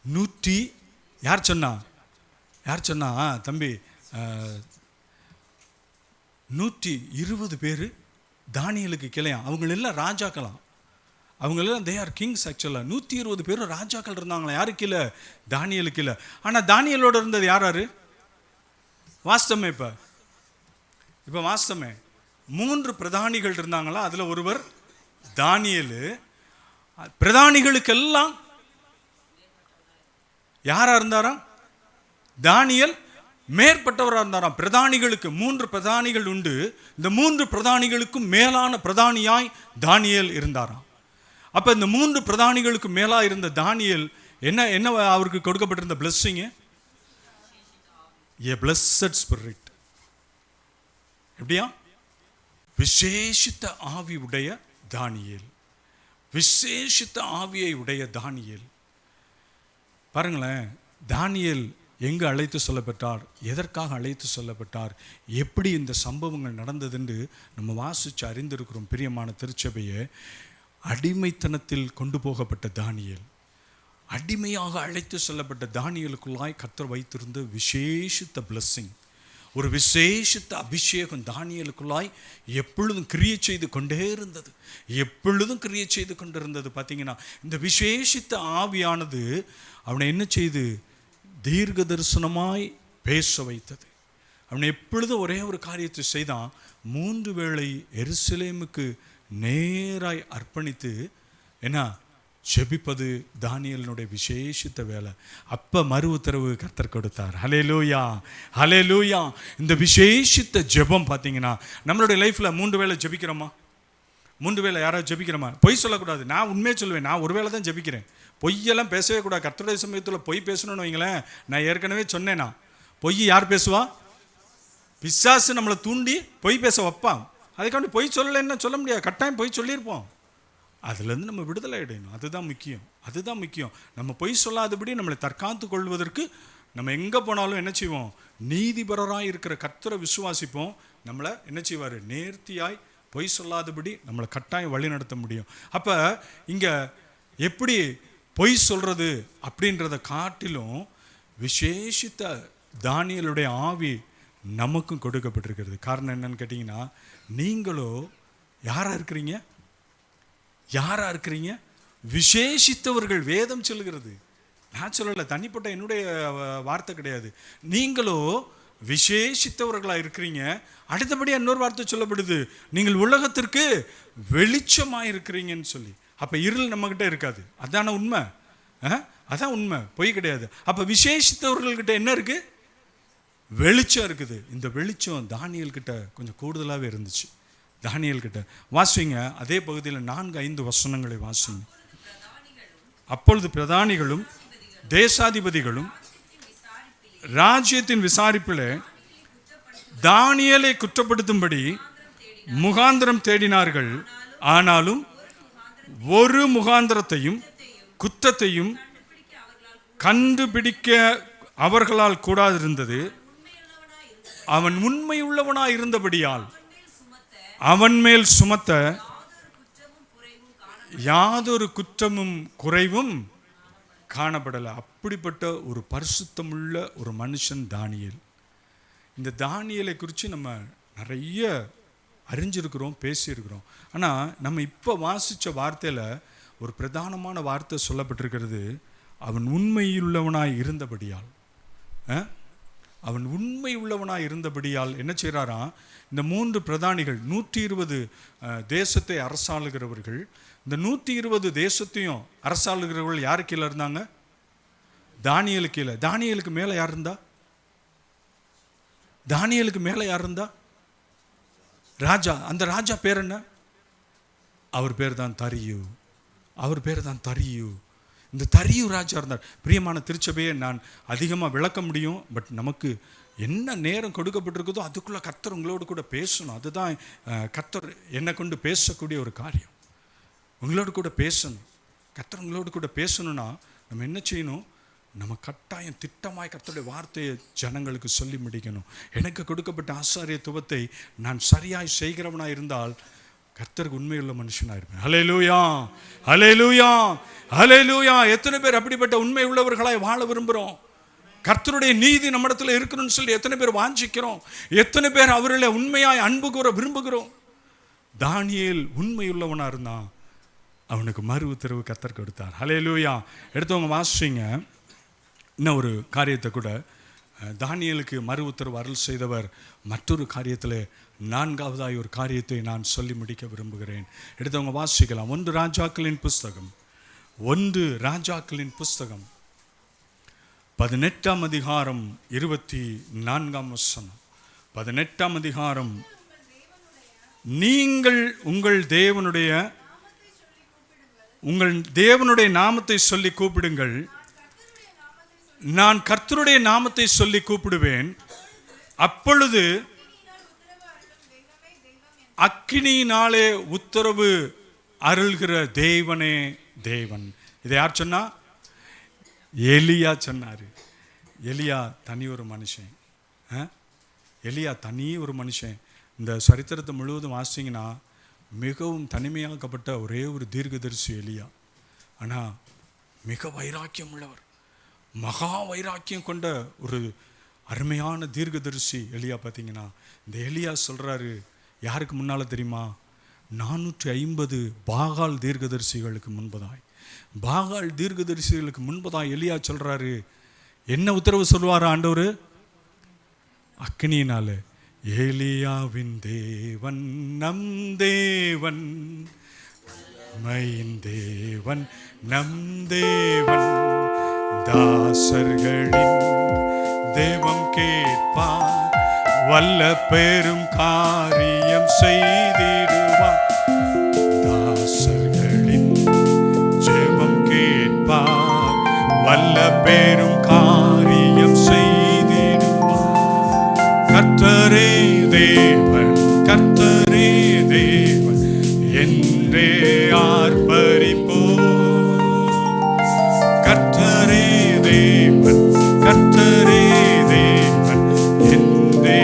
100 யார் சொன்னா தம்பி 120 பேர் தானியேலுக்கு கீழே. அவங்களெல்லாம் ராஜாக்களாம். அவங்களெல்லாம் தே ஆர் கிங்ஸ். ஆக்சுவலாக 120 பேர் ராஜாக்கள் இருந்தாங்களா? யாரு கீழே? தானியேலுக்கு கீழே. ஆனால் தானியேலோடு இருந்தது யார்? வாஸ்தமே. இப்போ வாஸ்தமே 3 பிரதானிகள் இருந்தாங்களா? அதில் ஒருவர் தானியேலு. பிரதானிகளுக்கெல்லாம் யாரா இருந்தாராம்? தானியேல் மேற்பட்டவராக இருந்தாராம். பிரதானிகளுக்கு 3 பிரதானிகள் உண்டு. இந்த 3 பிரதானிகளுக்கும் மேலான பிரதானியாய் தானியேல் இருந்தாராம். அப்போ இந்த 3 பிரதானிகளுக்கு மேலாக இருந்த தானியேல் என்ன அவருக்கு கொடுக்கப்பட்டிருந்த பிளஸ்ஸிங்கு? A blessed spirit. எப்படியா? விசேஷித்த ஆவி உடைய தானியேல். விசேஷித்த ஆவியை உடைய தானியேல். பாருங்களேன், தானியேல் எங்கு அழைத்து சொல்லப்பட்டார், எதற்காக அழைத்து சொல்லப்பட்டார், எப்படி இந்த சம்பவங்கள் நடந்ததுன்னு நம்ம வாசித்து அறிந்திருக்கிறோம். பிரியமான திருச்சபையை, அடிமைத்தனத்தில் கொண்டு போகப்பட்ட தானியேல், அடிமையாக அழைத்து செல்லப்பட்ட தானியேலுக்குள்ளாய் கர்த்தர் வைத்திருந்த விசேஷித்த பிளஸ்ஸிங், ஒரு விசேஷித்த அபிஷேகம் தானியேலுக்குள்ளாய் எப்பொழுதும் கிரியை செய்து கொண்டே இருந்தது. பார்த்தீங்கன்னா இந்த விசேஷித்த ஆவியானது அவனை என்ன செய்து தீர்க்க தரிசனமாய் பேச வைத்தது. அவனை எப்பொழுதும் ஒரே ஒரு காரியத்தை செய்தான். 3 வேளை எருசலேமுக்கு நேராய் அர்ப்பணித்து என்ன ஜெபிப்பது தானியேலினுடைய விசேஷித்த வேலை. அப்போ மறு உத்தரவு கர்த்தர் கொடுத்தார். ஹல்லேலூயா, ஹல்லேலூயா. இந்த விசேஷித்த ஜெபம் பார்த்தீங்கன்னா நம்மளுடைய லைஃப்பில் 3 வேளை ஜெபிக்கிறோமா? 3 வேளை யாராவது ஜெபிக்கிறோமா? பொய் சொல்லக்கூடாது. நான் உண்மையே சொல்லுவேன், நான் ஒரு வேளை தான் ஜெபிக்கிறேன். பொய்யெல்லாம் பேசவே கூடாது. கர்த்தருடைய சமயத்தில் பொய் பேசணும்னு வைங்களேன். நான் ஏற்கனவே சொன்னேன்னா, பொய் யார் பேசுவா? பிசாசு நம்மளை தூண்டி பொய் பேச வைப்பான். அதுக்காண்டி பொய் சொல்லலைன்னு சொல்ல முடியாது. கட்டாயம் பொய் சொல்லியிருப்போம். அதுலேருந்து நம்ம விடுதலை அடையணும். அதுதான் முக்கியம். நம்ம பொய் சொல்லாதபடி நம்மளை தற்காத்து கொள்வதற்கு நம்ம எங்கே போனாலும் என்ன செய்வோம்? நீதிபரராக இருக்கிற கர்த்தரை விசுவாசிப்போம். நம்மளை என்ன செய்வார்? நேர்த்தியாய் பொய் சொல்லாதபடி நம்மளை கட்டாயம் வழி நடத்த முடியும். அப்போ இங்கே எப்படி பொய் சொல்கிறது அப்படின்றத காட்டிலும் விசேஷித்த தானியேலுடைய ஆவி நமக்கும் கொடுக்கப்பட்டிருக்கிறது. காரணம் என்னன்னு கேட்டிங்கன்னா, நீங்களோ யாராக இருக்கிறீங்க? யாராக இருக்கிறீங்க? விசேஷித்தவர்கள். வேதம் சொல்லுகிறது, நான் சொல்லலை, தனிப்பட்ட என்னுடைய வார்த்தை கிடையாது. நீங்களோ விசேஷித்தவர்களாக இருக்கிறீங்க. அடுத்தபடி இன்னொரு வார்த்தை சொல்லப்படுது, நீங்கள் உலகத்திற்கு வெளிச்சமாக இருக்கிறீங்கன்னு சொல்லி. அப்போ இருள் நம்மக்கிட்ட இருக்காது. அதான உண்மை, அதான் உண்மை, பொய் கிடையாது. அப்போ விசேஷித்தவர்கள்கிட்ட என்ன இருக்குது? வெளிச்சம் இருக்குது. இந்த வெளிச்சம் தானியேல்கிட்ட கொஞ்சம் கூடுதலாகவே இருந்துச்சு. தானியேல்கிட்ட வாசிங்க, அதே பகுதியில் 4-5 வசனங்களை வாசிங்க. அப்பொழுது பிரதானிகளும் தேசாதிபதிகளும் ராஜ்யத்தின் விசாரிப்பில் தானியேலை குற்றப்படுத்தும்படி முகாந்திரம் தேடினார்கள். ஆனாலும் ஒரு முகாந்திரத்தையும் குற்றத்தையும் கண்டுபிடிக்க அவர்களால் கூடாதிருந்தது. அவன் உண்மை உள்ளவனாய் இருந்தபடியால் அவன் மேல் சுமத்த யாதொரு குற்றமும் குறைவும் காணப்படலை. அப்படிப்பட்ட ஒரு பரிசுத்தமுள்ள ஒரு மனுஷன் தானியேல். இந்த தானியேலை குறித்து நம்ம நிறைய அறிஞ்சிருக்கிறோம், பேசியிருக்கிறோம். ஆனால் நம்ம இப்போ வாசித்த வார்த்தையில் ஒரு பிரதானமான வார்த்தை சொல்லப்பட்டிருக்கிறது, அவன் உண்மையுள்ளவனாய் இருந்தபடியால். அவன் உண்மை உள்ளவனாய் இருந்தபடியால் என்ன செய்கிறாராம்? இந்த 3 பிரதானிகள், 120 தேசத்தை அரசாளுகிறவர்கள், இந்த 120 தேசத்தையும் அரசாளுகிறவர்கள் யாரு கீழே இருந்தாங்க? தானியேலுக்கு கீழே. தானியேலுக்கு மேலே யார் இருந்தா? தானியேலுக்கு மேலே யார் இருந்தா? ராஜா. அந்த ராஜா பேர் என்ன? அவர் பேர் தான் தரியு. அவர் பேர் தான் தரியு. இந்த தரியு ராஜா இருந்தார். பிரியமான திருச்சபையை நான் அதிகமாக விளக்க முடியும், பட் நமக்கு என்ன நேரம் கொடுக்கப்பட்டிருக்குதோ அதுக்குள்ளே கர்த்தர் உங்களோடு கூட பேசணும். அதுதான் கர்த்தர் என்னை கொண்டு பேசக்கூடிய ஒரு காரியம். உங்களோடு கூட பேசணும். கர்த்தர் உங்களோடு கூட பேசணும்னா நம்ம என்ன செய்யணும்? நம்ம கட்டாயம் திட்டமாய் கர்த்தருடைய வார்த்தையை ஜனங்களுக்கு சொல்லி முடிக்கணும். எனக்கு கொடுக்கப்பட்ட ஆசாரியத்துவத்தை நான் சரியாய் செய்கிறவனாக இருந்தால் கர்த்தருக்கு உண்மையுள்ள மனுஷனாக இருப்பேன். ஹல்லேலூயா, ஹல்லேலூயா, ஹல்லேலூயா. எத்தனை பேர் அப்படிப்பட்ட உண்மை உள்ளவர்களாய் வாழ விரும்புகிறோம்? கர்த்தருடைய நீதி நம்மிடத்தில் இருக்கணும்னு சொல்லி எத்தனை பேர் வாஞ்சிக்கிறோம்? எத்தனை பேர் அவர்களை உண்மையாய் அன்பு கூற விரும்புகிறோம்? தானியேல் உண்மையுள்ளவனாக இருந்தான். அவனுக்கு மறு உத்தரவு கர்த்தர் கொடுத்தார். ஹல்லேலூயா. எடுத்தவங்க வாசிங்க. இன்னும் ஒரு காரியத்தை கூட, தானியேலுக்கு மறு உத்தரவு அருள் செய்தவர் மற்றொரு காரியத்தில் 4ஆவதாய் ஒரு காரியத்தை நான் சொல்லி முடிக்க விரும்புகிறேன். எடுத்தவங்க வாசிக்கலாம். 1 ராஜாக்களின் புஸ்தகம், 1 ராஜாக்களின் புஸ்தகம் 18ஆம் அதிகாரம் 24ஆம் வசனம். 18ஆம் அதிகாரம். நீங்கள் உங்கள் தேவனுடைய நாமத்தை சொல்லி கூப்பிடுங்கள். நான் கர்த்தருடைய நாமத்தை சொல்லி கூப்பிடுவேன். அப்பொழுது அக்கினியினாலே உத்தரவு அருள்கிற தேவனே தேவன். இதை யார் சொன்னா? எலியா சொன்னார். எலியா தனி ஒரு மனுஷன். எலியா தனி ஒரு மனுஷன். இந்த சரித்திரத்தை முழுவதும் வாசிங்கன்னா மிகவும் தனிமையாக்கப்பட்ட ஒரே ஒரு தீர்க்கதரிசி எலியா. ஆனால் மிக வைராக்கியம் உள்ளவர், மகா வைராக்கியம் கொண்ட ஒரு அருமையான தீர்க்கதரிசி எலியா. பார்த்தீங்கன்னா இந்த எலியா சொல்கிறாரு, யாருக்கு முன்னால் தெரியுமா? 450 பாகால் தீர்க்கதரிசிகளுக்கு முன்பதாய், பாகால் தீர்க்கதரிசிகளுக்கு முன்பதாய் எலியா சொல்கிறாரு. என்ன உத்தரவு சொல்வாரா ஆண்டவர்? அக்கினியினால. ஏலியாவின் தேவன் நம் தேவன், மையின் தேவன் நம் தேவன், தாசர்களின் தேவம் கேட்பார், வல்ல பெரும் காரியம் செய்திடுவார். தாசர்களின் ஜெபம் கேட்பார், வல்ல பெரும் காரியம் செய்திடுவார். கர்த்தரே தேவன், கர்த்தரே தேவன் என்றே ஆர்ப்பரிப்போம். கர்த்தரே தேவன், கர்த்தரே தேவன் என்றே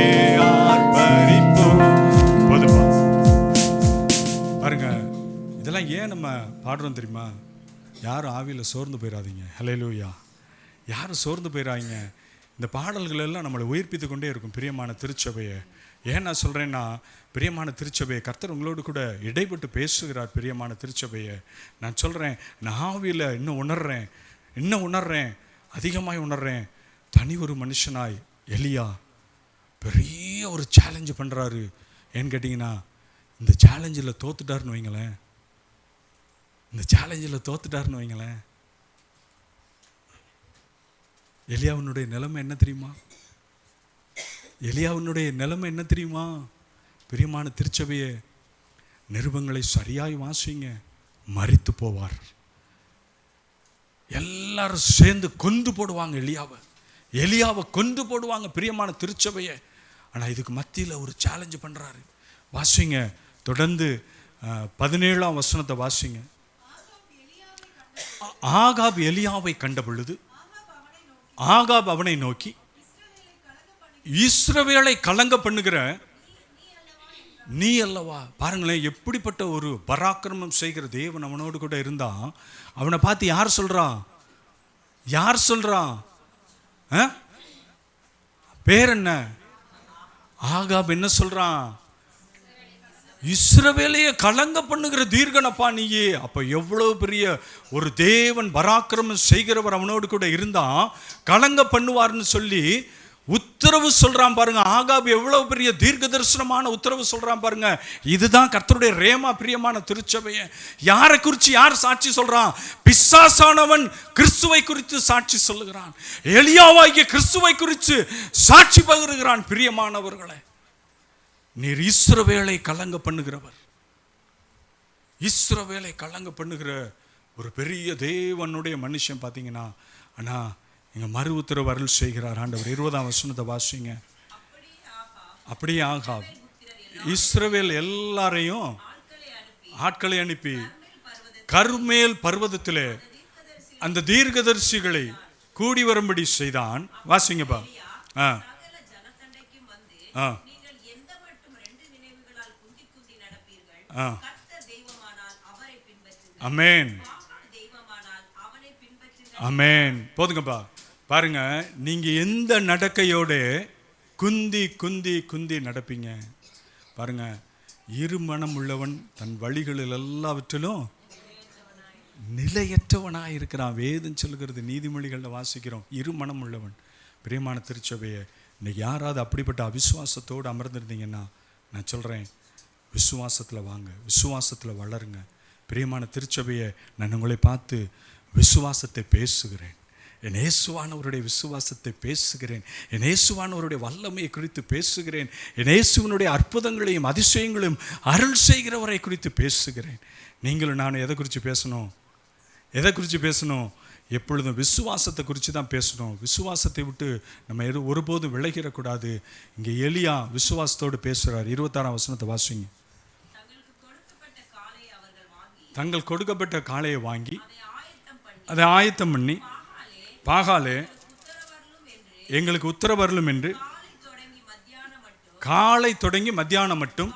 ஆர்ப்பரிப்போம். போதுமா? பாடுறோம் தெரியுமா? யாரும் ஆவியில் சோர்ந்து போயிடாதீங்க. ஹல்லேலூயா. யாரும் சோர்ந்து போயிடாதீங்க. இந்த பாடல்கள் எல்லாம் நம்மளை உயிர்ப்பித்து கொண்டே இருக்கும் பிரியமான திருச்சபையை. ஏன் நான் சொல்கிறேன்னா, பிரியமான திருச்சபையை கர்த்தர் உங்களோடு கூட இடைப்பட்டு பேசுகிறார். பிரியமான திருச்சபையை நான் சொல்கிறேன், நான் ஆவியில் இன்னும் உணர்றேன், அதிகமாய் உணர்றேன். தனி ஒரு மனுஷனாய் எலியா பெரிய ஒரு சேலஞ்சு பண்ணுறாரு. ஏன்னு கேட்டிங்கன்னா, இந்த சேலஞ்சில் தோத்துட்டாருன்னு வைங்களேன், எலியாவினுடைய நிலைமை என்ன தெரியுமா? பிரியமான திருச்சபையே, நிருபங்களை சரியாய் வாசிங்க. மரித்து போவார். எல்லாரும் சேர்ந்து கொண்டு போடுவாங்க எலியாவை கொண்டு போடுவாங்க பிரியமான திருச்சபையை. ஆனால் இதுக்கு மத்தியில் ஒரு சேலஞ்சு பண்ணுறாரு. வாசிங்க தொடர்ந்து 17ஆம் வசனத்தை வாசிங்க. ஆகாப் எலியாவை கண்ட பொழுது ஆகாப் அவனை நோக்கி, இஸ்ரவேலை கலங்க பண்ணுகிற நீ அல்லவா. பாருங்களேன், எப்படிப்பட்ட ஒரு பராக்கிரமம் செய்கிற தேவன் அவனோடு கூட இருந்தா. அவனை பார்த்து யார் சொல்றா? பேர் என்ன? ஆகாப் என்ன சொல்றான்? இஸ்ரவேலையே கலங்க பண்ணுகிற தீர்க்கனப்பா நீயே. அப்ப எவ்வளவு பெரிய ஒரு தேவன் பராக்கிரமம் செய்கிறவர் அவனோடு கூட இருந்தா கலங்க பண்ணுவார்னு சொல்லி உத்தரவு சொல்றான் பாருங்க. ஆகாப் எவ்வளவு பெரிய தீர்க்க தரிசனமான உத்தரவு சொல்றான் பாருங்க. இதுதான் கர்த்தருடைய ரேமா பிரியமான திருச்சபையை. யாரை குறித்து யார் சாட்சி சொல்றான்? பிசாசானவன் கிறிஸ்துவை குறித்து சாட்சி சொல்லுகிறான். எலியாவாகிய கிறிஸ்துவை குறித்து சாட்சி பகிர்கிறான். பிரியமானவர்களே, நீர் இஸ்ரவேலை கலங்க பண்ணுகிறவர், இஸ்ரவேலை கலங்க பண்ணுகிற ஒரு பெரிய தேவனுடைய மனுஷன் பார்த்தீங்கன்னா. ஆனா இங்க மறு உத்தரவு அருள் செய்கிறார் ஆண்டவர். 20ஆம் வசனத்தை வாசிங்க. அப்படியே ஆகாப் இஸ்ரவேல் எல்லாரையும் ஆட்களை அனுப்பி கர்மேல் பர்வதத்திலே அந்த தீர்க்கதரிசிகளை கூடி வரும்படி செய்தான். வாசிங்கப்பா. ஆமென், ஆமென். போதுங்கப்பா. பாருங்க, நீங்க எந்த நடக்கையோட குந்தி குந்தி குந்தி நடப்பீங்க பாருங்க. இருமனம் உள்ளவன் தன் வழிகளில் எல்லாவற்றிலும் நிலையற்றவனாக இருக்கிறான். வேதம் சொல்லுகிறது, நீதிமொழிகளில் வாசிக்கிறோம், இருமனம் உள்ளவன். பிரியமான திருச்சபையை, இன்னைக்கு யாராவது அப்படிப்பட்ட அவிசுவாசத்தோடு அமர்ந்திருந்தீங்கன்னா நான் சொல்கிறேன், விசுவாசத்தில் வாங்க, விசுவாசத்தில் வளருங்க. பிரியமான திருச்சபையை, நான் உங்களை பார்த்து விசுவாசத்தை பேசுகிறேன். என் இயேசுவானவருடைய விசுவாசத்தை பேசுகிறேன். என் இயேசுவானவருடைய வல்லமையை குறித்து பேசுகிறேன். என் இயேசுவனுடைய அற்புதங்களையும் அதிசயங்களையும் அருள் செய்கிறவரை குறித்து பேசுகிறேன். நீங்களும் நான் எதை குறித்து பேசணும்? எப்பொழுதும் விசுவாசத்தை குறித்து தான் பேசணும். விசுவாசத்தை விட்டு நம்ம ஒருபோதும் விலகிடக்கூடாது. இங்கே எலியா விசுவாசத்தோடு பேசுகிறார். 26ஆம் வசனத்தை வாசிங்க. தங்கள் கொடுக்கப்பட்ட காளையை வாங்கி அதை ஆயத்தம் பண்ணி, பாகாலே எங்களுக்கு உத்தரவருளும் என்று காலை தொடங்கி மத்தியானம் மட்டும்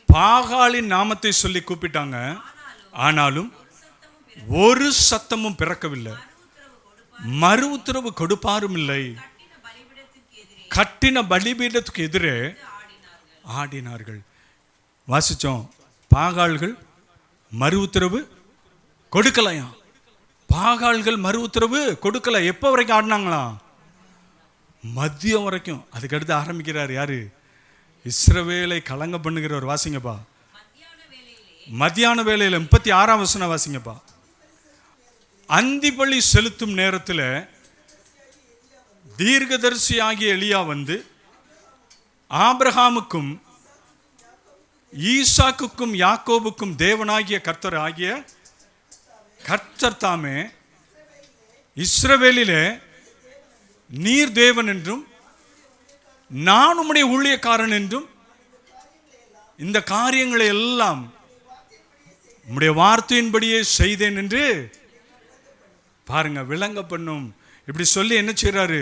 பாகாலின் நாமத்தை சொல்லி கூப்பிட்டாங்க. ஆனாலும் ஒரு சத்தமும் பிறக்கவில்லை, மறு உத்தரவு கொடுப்பாரும் இல்லை. கட்டின பலிபீடத்துக்கு எதிரே ஆடினார்கள். வாசிச்சோம், பாகால்கள் மறு உத்தரவு கொடுக்கலையா? பாகால்கள் மறு உத்தரவு கொடுக்கல. எப்போ வரைக்கும் ஆடினாங்களாம்? மதியம் வரைக்கும். அதுக்கடுத்து ஆரம்பிக்கிறார் யாரு? இஸ்ரவேலை கலங்க பண்ணுகிறவர். வாசிங்கப்பா. மத்தியான வேளையில் 36ஆம் வசனம் வாசிங்கப்பா. அந்திபலி செலுத்தும் நேரத்தில் தீர்க்கதரிசி ஆகிய எலியா வந்து ஆபிரகாமுக்கும் ஈசாக்குக்கும் யாக்கோபுக்கும் தேவனாகிய கர்த்தர் ஆகிய கர்த்தர் தாமே இஸ்ரவேலிலே நீர் தேவன் என்றும் நான் உம்முடைய ஊழியக்காரன் என்றும் இந்த காரியங்களை எல்லாம் உம்முடைய வார்த்தையின்படியே செய்தேன் என்று பாருங்க, விளங்க பண்ணும். இப்படி சொல்லி என்ன செய்யறாரு?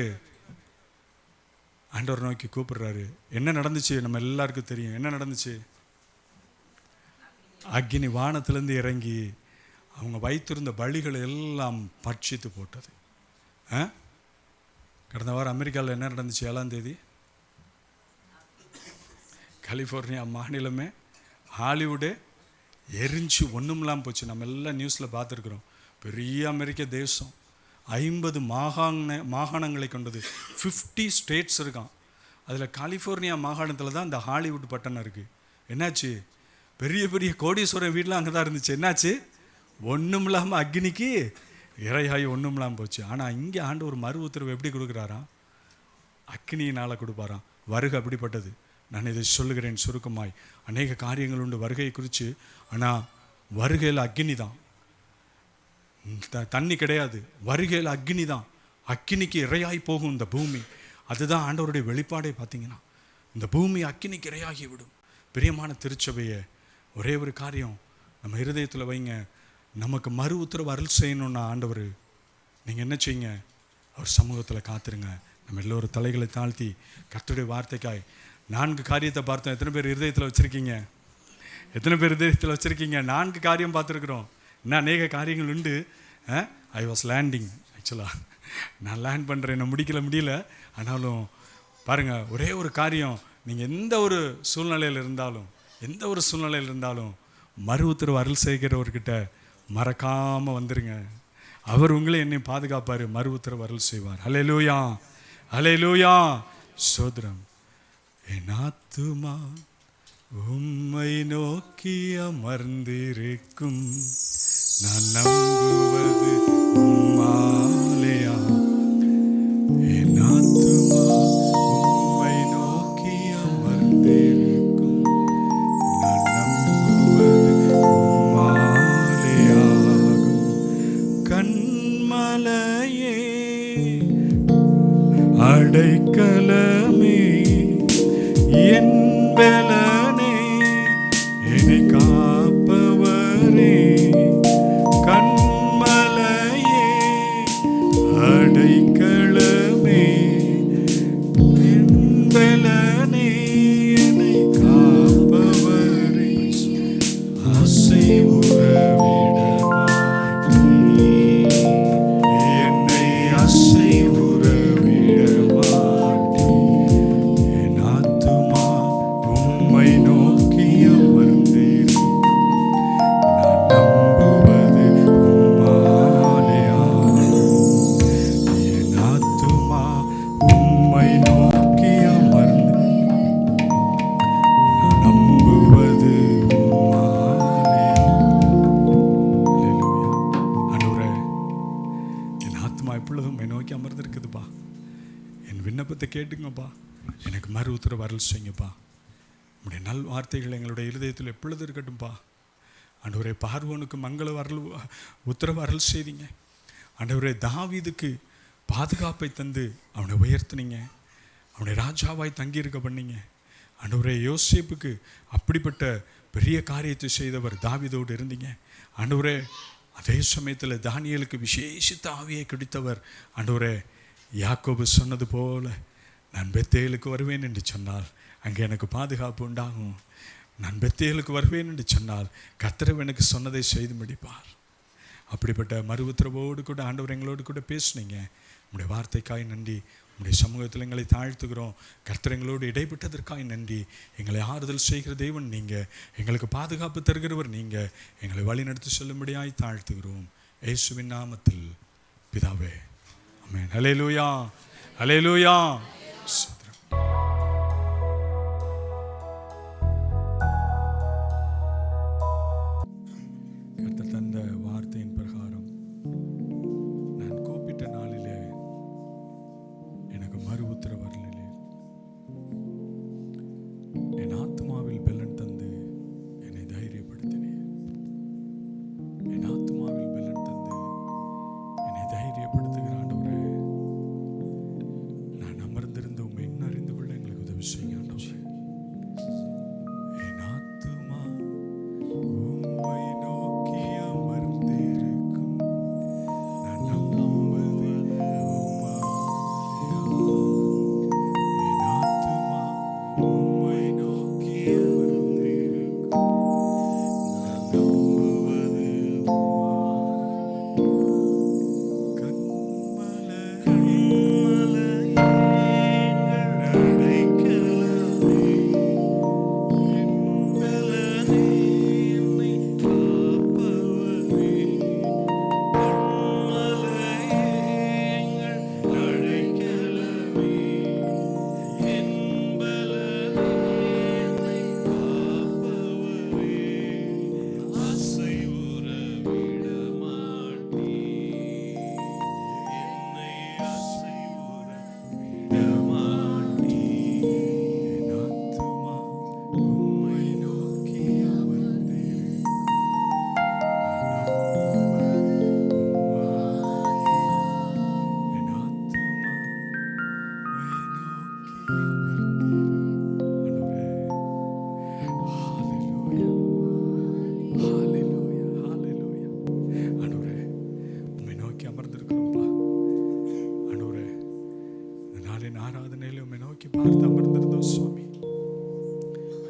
ஆண்டவர் நோக்கி கூப்பிடுறாரு. என்ன நடந்துச்சு? நம்ம எல்லாருக்கும் தெரியும் என்ன நடந்துச்சு. அக்கினி வானத்திலேருந்து இறங்கி அவங்க வைத்திருந்த பலிகளை எல்லாம் பட்சித்து போட்டது. கடந்த வாரம் அமெரிக்காவில் என்ன நடந்துச்சு? 7ஆம் தேதி கலிஃபோர்னியா மாநிலமே ஹாலிவுட்டே எரிஞ்சு ஒன்றும்லாம் போச்சு. நம்ம எல்லாம் நியூஸில் பார்த்துருக்குறோம். பெரிய அமெரிக்க தேசம், 50 மாகாணங்களை கொண்டது, 50 ஸ்டேட்ஸ் இருக்கான். அதில் கலிஃபோர்னியா மாகாணத்தில் தான் இந்த ஹாலிவுட் பட்டணம் இருக்குது. என்னாச்சு? பெரிய பெரிய கோடீஸ்வரன் வீடெலாம் அங்கே தான் இருந்துச்சு. என்னாச்சு? ஒன்றும் இல்லாமல் அக்னிக்கு இறையாகி ஒன்றும் இல்லாமல் போச்சு. ஆனால் இங்கே ஆண்டவர் மறு உத்தரவு எப்படி கொடுக்குறாராம்? அக்னியினால் கொடுப்பாராம். வருகை அப்படிப்பட்டது. நான் இதை சொல்லுகிறேன் சுருக்கமாய். அநேக காரியங்கள் உண்டு வருகையை குறித்து. ஆனால் வருகையில் அக்னி தான், தண்ணி கிடையாது. வருகையில் அக்னி தான். அக்னிக்கு இரையாகி போகும் இந்த பூமி. அதுதான் ஆண்டவருடைய வெளிப்பாடே. பார்த்தீங்கன்னா இந்த பூமி அக்னிக்கு இரையாகி விடும். பிரியமான திருச்சபையை, ஒரே ஒரு காரியம் நம்ம இருதயத்தில் வைங்க. நமக்கு மறு உத்தரவு அருள் செய்யணும்னா ஆண்டவர், நீங்கள் என்ன செய்யுங்க? அவர் சமூகத்தில் காத்துருங்க. நம்ம எல்லோரும் தலைகளை தாழ்த்தி கர்த்தருடைய வார்த்தைக்காய் 4 காரியத்தை பார்த்தோம். எத்தனை பேர் இருதயத்தில் வச்சுருக்கீங்க? எத்தனை பேர் இதயத்தில் வச்சுருக்கீங்க? 4 காரியம் பார்த்துருக்குறோம். இன்னும் அநேக காரியங்கள் உண்டு. I was landing. ஆக்சுவலாக நான் லேண்ட் பண்ணுறேன், நான் முடியல. ஆனாலும் பாருங்கள், ஒரே ஒரு காரியம், நீங்கள் எந்த ஒரு சூழ்நிலையில் இருந்தாலும் மறு உத்தரவு அருள் செய்கிறவர்கிட்ட மறக்காமல் வந்துருங்க. அவர் உங்களை என்னை பாதுகாப்பார், மறு உத்தரவு அருள் செய்வார். ஹல்லேலூயா, ஹல்லேலூயா. சோதரம். என் ஆத்துமா உம்மை நோக்கி அமர்ந்திருக்கும், நான் நம்புவது உம்மாலேயா. என் ஆத்துமா உம்மை நோக்கி அமர்ந்திருக்கும், நான் நம்புவது உம்மாலேயாகும். கண்மலையே அடைக்கலமே என் பலனே, என்னை காப்பவரே. கண்மலையே அடைக்கலமே என் பலனே, என்னை காப்பவரே. என்னை கேட்டுங்கப்பா, எனக்கு மறு உத்தரவு அருள் செய்யுங்கப்பா. உங்களுடைய நல் வார்த்தைகள் எங்களுடைய இருதயத்தில் எப்பொழுது இருக்கட்டும்ப்பா. ஆண்டவரே, பார்வோனுக்கு மங்கள உத்தரவு அருள் செய்தீங்க. ஆண்டவரே, தாவீதுக்கு பாதுகாப்பை தந்து அவனை உயர்த்தினீங்க, அவனை ராஜாவாய் தங்கியிருக்க பண்ணீங்க. ஆண்டவரே, யோசேப்புக்கு அப்படிப்பட்ட பெரிய காரியத்தை செய்தவர் தாவீதோடு இருந்தீங்க. ஆண்டவரே, அதே சமயத்தில் தானியேலுக்கு விசேஷித்த ஆவியை கிடைத்தவர். ஆண்டவரே, யாக்கோபு சொன்னது போல நான் பெத்தேலுக்கு வருவேன் என்று சொன்னால் அங்கே எனக்கு பாதுகாப்பு உண்டாகும். நான் பெத்தேலுக்கு வருவேன் என்று சொன்னால் கர்த்தர் எனக்கு சொன்னதை செய்து முடிப்பார். அப்படிப்பட்ட மறு உத்தரவோடு கூட ஆண்டவர் எங்களோடு கூட பேசுனீங்க. உங்களுடைய வார்த்தைக்காய் நன்றி. உங்களுடைய சமூகத்தில் எங்களை தாழ்த்துகிறோம். கர்த்தர் எங்களோடு இடைப்பட்டதற்காய் நன்றி. எங்களை ஆறுதல் செய்கிற தேவன் நீங்கள், எங்களுக்கு பாதுகாப்பு தருகிறவர் நீங்கள். எங்களை வழிநடத்தி செல்லும்படியாய் தாழ்த்துகிறோம். இயேசுவின் நாமத்தில் பிதாவே, ஆமென். ஹல்லேலூயா, ஹல்லேலூயா. கர்த்தர் தந்த வார்த்தையின் பிரகாரம் நான் கூப்பிட்ட நாளிலே எனக்கு மறு உத்தரவு அருளிலே என் ஆத்துமாவில் பெலன் தந்து என்னை தைரியப்படுத்தினேன். என் ஆத்துமாவில் பெலன் தந்து என்னை தைரியப்படுத்துகிற ஆண்டவரே, நான் அமர்ந்திருந்த உண்மை இன்னும் அறிந்து கொள்ள எங்களுக்கு உதவி செய்யுங்க ஆண்டவரே. என் ஆத்துமா உம்மை நோக்கி அமர்ந்திருக்கும், நான் நம்புவது உம்மாலேயாகும். என் ஆத்துமா உம்மை நோக்கி அமர்ந்திருக்கும், நான் ஆராதனையில உம்மை நோக்கி பார்த்து அமர்ந்திருந்தோம் சுவாமி.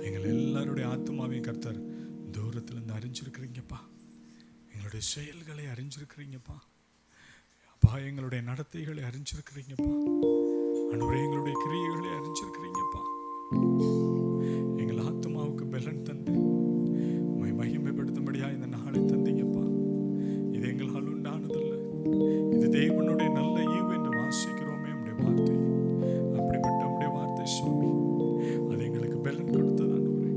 எங்கள் எல்லாருடைய ஆத்மாவையும் கர்த்தர் தூரத்திலிருந்து அறிஞ்சிருக்கிறீங்கப்பா. எங்களுடைய செயல்களை அறிஞ்சிருக்கிறீங்கப்பா. அப்பா, எங்களுடைய நடத்தைகளை அறிஞ்சிருக்கிறீங்கப்பா. ஆண்டவரே, எங்களுடைய கிரியைகளை அறிஞ்சிருக்கிறீங்கப்பா. எங்கள் ஆத்மாவுக்கு பலன் தந்து உம்மை மகிமைப்படுத்தும்படியா இந்த நாளை தந்தீங்கப்பா. இது எங்களால் உண்டானதில்லை, இது தேவனுடைய நல்ல ஈவு என்று வாசிக்கிறோமே உம்முடைய வார்த்தை. அப்படிப்பட்ட உம்முடைய வார்த்தை சுவாமி, அது எங்களுக்கு பலன் கொடுத்தது ஆண்டவரே.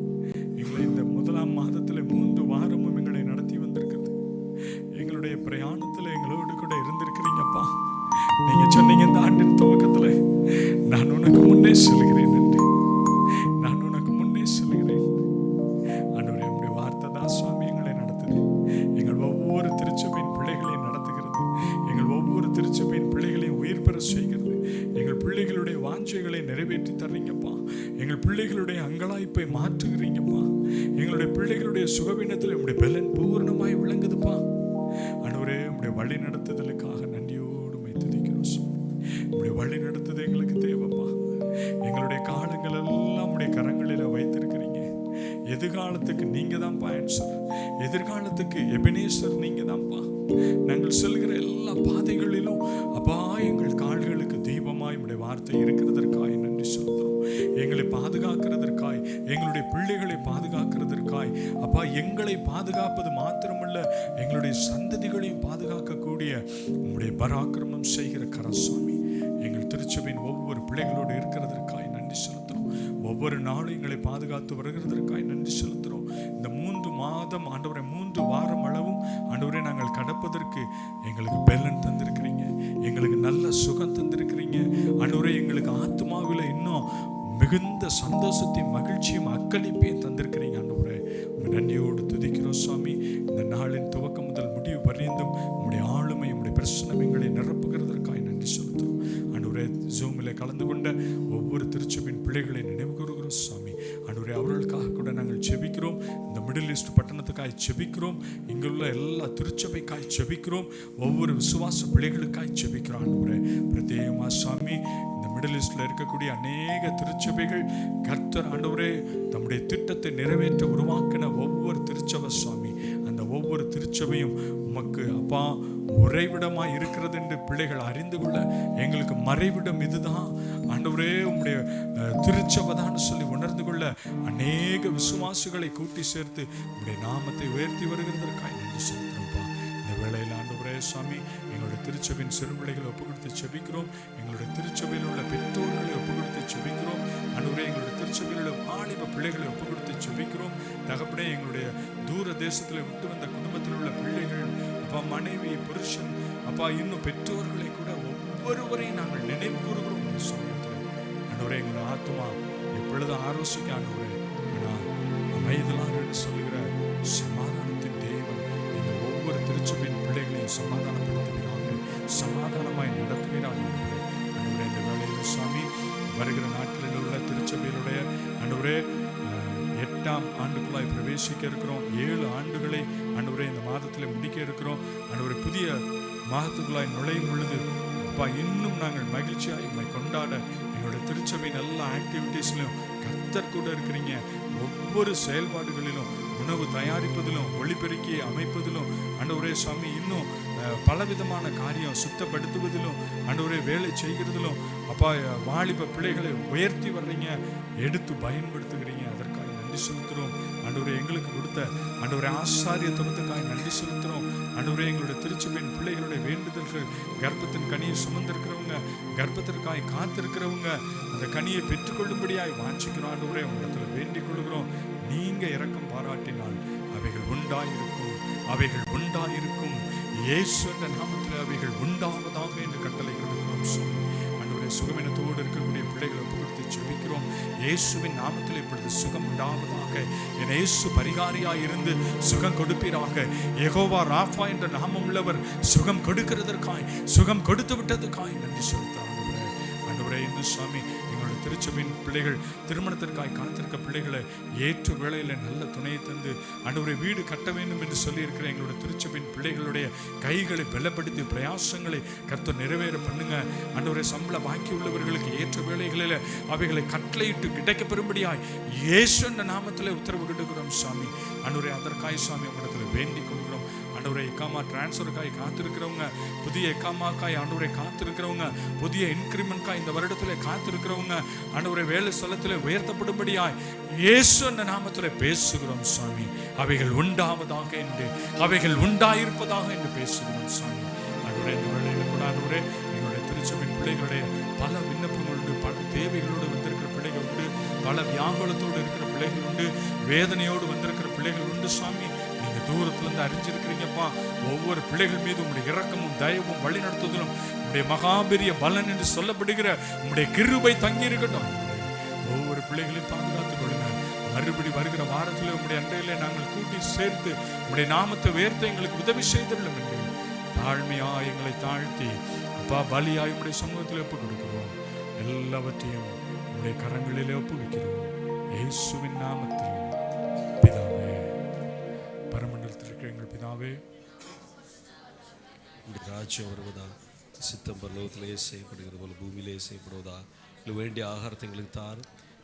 எங்களை இந்த முதலாம் மாதத்தில் 3 வாரமும் எங்களை நடத்தி வந்திருக்கிறது. எங்களுடைய பிரயாணத்தில் எங்களோடு கூட இருந்திருக்கிறீங்கப்பா. நீங்க சொன்னீங்க இந்த ஆண்டின் துவக்கத்தில், நான் உனக்கு முன்னே செல்கிறேன் என்று. நான் உனக்கு முன்னே செல்கிறேன் ஆண்டவரே. உம்முடைய வார்த்தை தான் சுவாமி எங்களை நடத்துது. எங்கள் ஒவ்வொரு திருச்சபையின் பிள்ளைகளையும் நடத்துகிறது. எங்கள் ஒவ்வொரு திருச்சபையின் பிள்ளைகளையும் உயிர் பெற செய்கிறது. எங்கள் பிள்ளைகளுடைய வாஞ்சைகளை நிறைவேற்றி தர்றீங்கப்பா. எங்கள் பிள்ளைகளுடைய அங்கலாய்ப்பை மாற்றுகிறீங்கப்பா. எங்களுடைய பிள்ளைகளுடைய சுகவீனத்தில் உம்முடைய பலன் பூர்ணமாய் விளங்குதுப்பா. ஆண்டவரே, உம்முடைய வழி நடத்துதலுக்காக நன்றியோடு துதிக்கிறோம் சுவாமி. உம்முடைய வழி நடத்துது எங்களுக்கு தேவைப்பா. எங்களுடைய காலங்கள் எல்லாம் உம்முடைய கரங்களில் வைத்திருக்கிறீங்க. எதிர்காலத்துக்கு நீங்க தான்ப்பா ஆன்சர். எதிர்காலத்துக்கு எபனேசர் நீங்க தான்ப்பா. நாங்கள் செல்கிற எல்லா பாதைகளிலும் அப்பா எங்கள் கால்களுக்கு தீபமாய் உம்முடைய வார்த்தை இருக்கிறதற்காய் நன்றி செலுத்துறோம். எங்களை பாதுகாக்கிறதற்காய், எங்களுடைய பிள்ளைகளை பாதுகாக்கிறதற்காய் அப்பா, எங்களை பாதுகாப்பது மாத்திரமல்ல, எங்களுடைய சந்ததிகளையும் பாதுகாக்கக்கூடிய உம்முடைய பராக்கிரமம் செய்கிற கரசுவாமி எங்கள் திருச்சபையின் ஒவ்வொரு பிள்ளைகளோடு இருக்கிறதற்காய் நன்றி செலுத்துறோம். ஒவ்வொரு நாளும் எங்களை பாதுகாத்து வருகிறதற்காய் நன்றி செலுத்துறோம். இந்த 3 மாதம் ஆண்டவரை 3 வாரம் அளவும் ஆண்டவரை நாங்கள் கடப்பதற்கு எங்களுக்கு பலன் தந்திருக்கிறீங்க. எங்களுக்கு நல்ல சுகம் தந்திருக்கிறீங்க ஆண்டவரை. எங்களுக்கு ஆத்மாவில் இன்னும் மிகுந்த சந்தோஷத்தையும் மகிழ்ச்சியும் அக்களிப்பையும் தந்திருக்கிறீங்க ஆண்டவரே. நன்றியோடு துதிக்கிறோம் சுவாமி. இந்த நாளின் துவக்கம் முதல் முடிவு பரியந்தும் உம்முடைய ஆளுமை, உம்முடைய பிரசன்னம் எங்களை நிரப்புகிறதற்காய் நன்றி செலுத்துகிறோம் ஆண்டவரே. ஜூமில் கலந்து கொண்ட ஒவ்வொரு திருச்சபையின் பிள்ளைகளை நினைவு கூறுகிறோம் சுவாமி ஆண்டவரே. அவர்களுக்காக கூட நாங்கள் செபிக்கிறோம். இந்த மிடில் ஈஸ்ட் பட்டணத்துக்காய் செபிக்கிறோம். இங்குள்ள எல்லா திருச்சபைக்காய் செபிக்கிறோம். ஒவ்வொரு விசுவாச பிள்ளைகளுக்காய் செபிக்கிறோம் ஆண்டவரே. பிரத்யேகமா சுவாமி, இந்த மிடில் ஈஸ்ட்ல இருக்கக்கூடிய அநேக திருச்சபைகள் கர்த்தர் ஆண்டவரே தம்முடைய திட்டத்தை நிறைவேற்ற உருவாக்கின ஒவ்வொரு திருச்சபை சுவாமி, அந்த ஒவ்வொரு திருச்சபையும் உமக்கு அப்பா உறைவிடமாய் இருக்கிறது என்று பிள்ளைகள் அறிந்து கொள்ள எங்களுக்கு மறைவிடம் இதுதான் ஆண்டவரே, உம்முடைய திருச்சபைதான் சொல்லி உணர்ந்து கொள்ள அநேக விசுவாசிகளை கூட்டி சேர்த்து உம்முடைய நாமத்தை உயர்த்தி வருகிறதற்காக நன்றி செலுத்துகிறோம்ப்பா. இந்த வேளையில் ஆண்டவரே சுவாமி, எங்களுடைய திருச்சபையின் சிறுபிள்ளைகளை ஒப்பு கொடுத்து செபிக்கிறோம். எங்களுடைய திருச்சபையில் உள்ள பெற்றோர்களை ஒப்பு கொடுத்து செபிக்கிறோம் ஆண்டவரே. எங்களுடைய திருச்சபையில் உள்ள வாலிப பிள்ளைகளை ஒப்பு கொடுத்து செபிக்கிறோம் தகப்பனே. எங்களுடைய தூர தேசத்தில் விட்டு வந்த குடும்பத்தில் உள்ள பிள்ளைகள் அப்பா, மனைவி, புருஷன் அப்பா, இன்னும் பெற்றோர்களை கூட ஒவ்வொருவரையும் நாங்கள் நினைவு கூறுகிறோம் ஆண்டவரே. எங்களுடைய ஆத்மா எப்பொழுது ஆலோசிக்க ஆண்டவரே, அமைதலாக சொல்லுகிற சமாதானத்தின் தேவன் எங்கள் ஒவ்வொரு திருச்சபையின் பிள்ளைகளையும் சமாதானப்படுத்துகிறாங்க, சமாதானமாய் நடத்துகிறாங்க ஆண்டவரே. இந்த வேளையில் சுவாமி, வருகிற நாட்களில் உள்ள திருச்சபையினுடைய ஆண்டவரே 8ஆம் ஆண்டுக்குள்ளாய் பிரவேசிக்க இருக்கிறோம். 7 ஆண்டுகளை ஆண்டவரே இந்த மாதத்தில் முடிக்க இருக்கிறோம் ஆண்டவரே. புதிய மாதத்துக்குள்ளாய் நுழையும் பொழுது அப்பா, இன்னும் நாங்கள் மகிழ்ச்சியாக உம்மை கொண்டாட எங்களுடைய திருச்சபையின் எல்லா ஆக்டிவிட்டீஸ்லையும் கர்த்தர் கூட இருக்கிறீங்க. ஒவ்வொரு செயல்பாடுகளிலும், உணவு தயாரிப்பதிலும், ஒளிபெருக்கி அமைப்பதிலும் ஆண்டவரே சுவாமி, இன்னும் பலவிதமான காரியம் சுத்தப்படுத்துவதிலும் ஆண்டவரே வேலை செய்கிறதிலும் அப்பா, வாலிப பிள்ளைகளை உயர்த்தி வர்றீங்க, எடுத்து பயன்படுத்துகிறீங்க. அதற்காக நன்றி செலுத்துகிறோம் ஆண்டவரே. எங்களுக்கு கொடுத்த ஆண்டவரே ஆசாரியத்துவத்துக்காக நன்றி செலுத்துகிறோம் ஆண்டவரே. எங்களுடைய திருச்சபையின் பிள்ளைகளுடைய வேண்டுதல்கள், கர்ப்பத்தின் கனியை சுமந்திருக்கிறவங்க, கர்ப்பத்திற்காய் காத்திருக்கிறவங்க அந்த கனியை பெற்றுக்கொள்ளும்படியாய் வாஞ்சிக்கிறோம் ஆண்டவரே. உங்களிடத்துல வேண்டிக் கொள்கிறோம். நீங்க இரக்கம் பாராட்டினால் அவைகள் உண்டாயிருக்கும், அவைகள் உண்டாயிருக்கும். இயேசு என்ற நாமத்தில் அவைகள் உண்டாவதாக என்று கட்டளை கொடுக்கிறோம் சொல்லி ஆண்டவரே. சுகமினத்தோடு இருக்கக்கூடிய பிள்ளைகளை ஒப்புக்கொடுத்து செபிக்கிறோம். இயேசுவின் நாமத்தில் இப்பொழுது சுகம் உண்டாவதாக. என் இயேசு பரிகாரியாய் இருந்து சுகம் கொடுப்பீராக. யெகோவா ராஃபா என்ற நாமம் உள்ளவர் சுகம் கொடுக்கிறதற்காய், சுகம் கொடுத்து விட்டதுக்காய் நன்றி செலுத்த ஆண்டவரே. ஆண்டவரே, இந்த சுவாமி எங்களுடைய திருச்சபையின் பிள்ளைகள் திருமணத்திற்காய் காத்திருக்க பிள்ளைகளை ஏற்ற வேளையில் நல்ல துணையை தந்து ஆண்டவரே வீடு கட்ட வேண்டும் என்று சொல்லியிருக்கிற எங்களுடைய திருச்சபையின் பிள்ளைகளுடைய கைகளை பலப்படுத்தி பிரயாசங்களை கர்த்தர் நிறைவேற பண்ணுங்க. ஆண்டவரே சம்பள பாக்கி உள்ளவர்களுக்கு ஏற்ற வேளைகளில் அவைகளை கட்டளையிட்டு கிடைக்கப்பெறும்படியாய் இயேசுவின் நாமத்தில் உத்தரவு கொடுக்கிறோம் சாமி. ஆண்டவரே அதற்காய் சாமி உங்களிடத்தில் வேண்டிக் கொள்கிறோம். ஆண்டவரே எக்காமா டிரான்ஸ்ஃபருக்காய் காத்திருக்கிறவங்க, புதிய எக்காமாக்காய் ஆண்டவரை காத்திருக்கிறவங்க, புதிய இன்கிரிமெண்ட்காய் இந்த வருடத்தில் காத்திருக்கிறவங்க, ஆண்டவரை வேலை ஸ்தலத்தில் உயர்த்தப்படும்படியாய் இயேசு என்ற நாமத்தில் பேசுகிறோம் சாமி. அவைகள் உண்டாவதாக என்று, அவைகள் உண்டாயிருப்பதாக என்று பேசுகிறோம் சாமி. ஆண்டவரே இந்த வேளையில் கூட ஆண்டவரே எங்களுடைய திருச்சபையின் பிள்ளைகளுடைய பல விண்ணப்பங்கள் உண்டு, பல தேவைகளோடு வந்திருக்கிற பிள்ளைகள் உண்டு, பல வியாகுலத்தோடு இருக்கிற பிள்ளைகள் உண்டு, வேதனையோடு வந்திருக்கிற பிள்ளைகள் உண்டு சாமி. நீங்க தூரத்திலிருந்து அறிஞ்சிருக்கிறீங்கப்பா. ஒவ்வொரு பிள்ளைகள் மீது உங்களுடைய இரக்கமும் தயவும் வழி நடத்துதலும் உங்களுடைய மகாபெரிய பலன் என்று சொல்லப்படுகிற உங்களுடைய கிருபை தங்கி இருக்கட்டும். ஒவ்வொரு பிள்ளைகளையும் பாதுகாத்துக் கொள்ளுங்க. மறுபடி வருகிற வாரத்தில் உங்களுடைய அண்டையிலே நாங்கள் கூட்டி சேர்த்து உங்களுடைய நாமத்தை உயர்த்த எங்களுக்கு உதவி செய்துள்ளோம் என்று தாழ்மையா எங்களை தாழ்த்தி அப்பா பலியாய் உங்களுடைய சமூகத்தில் ஒப்பு கொடுக்கிறோம். எல்லாவற்றையும் உங்களுடைய கரங்களிலே ஒப்புவிக்கிறோம் இயேசுவின் நாமத்தில் பிதாவே. பரமண்டலத்தில் இருக்கிற எங்கள் பிதாவே, ராஜ்யம் வருவதா, சித்தம் பரலோகத்திலேயே செய்யப்படுகிறது போல பூமியிலே செய்யப்படுவதா. இல்லை வேண்டிய ஆகாரத்தை எங்களுக்கு தார்.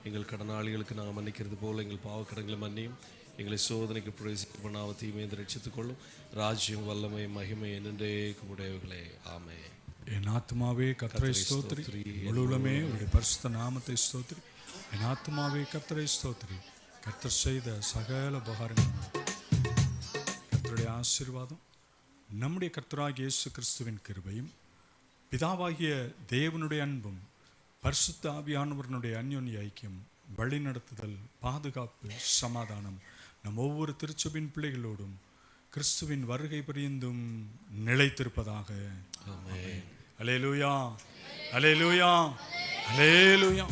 எங்கள் கடனாளிகளுக்கு நாங்கள் மன்னிக்கிறது போல எங்கள் பாவக்கடங்களை மன்னியும். எங்களை சோதனைக்கு பிரவேசிக்க பண்ணாம தீமையை ரட்சித்துக் கொள்ளும். ராஜ்யம் வல்லமை மகிமை என்னென்றேக்கும் உடையவர்களே. ஆமென். என் ஆத்மாவே கர்த்தரை ஸ்தோத்திரி, முழுவதுமே உடைய பரிசுத்த நாமத்தை ஸ்தோத்திரி. என் ஆத்மாவே கர்த்தரை ஸ்தோத்திரி, கர்த்தர் செய்த சகல உபகாரங்கள். கர்த்தருடைய ஆசீர்வாதம், நம்முடைய கர்த்தராகிய இயேசு கிறிஸ்துவின் கிருபையும், பிதாவாகிய தேவனுடைய அன்பும், பரிசுத்த ஆவியானவருடைய அந்யோன்ய ஐக்கியம், வழிநடத்துதல், பாதுகாப்பு, சமாதானம் நம் ஒவ்வொரு திருச்சபையின் பிள்ளைகளோடும் கிறிஸ்துவின் வருகை பரியந்தும் நிலைத்திருப்பதாக. ஆமென். அல்லேலூயா, அல்லேலூயா, அல்லேலூயா.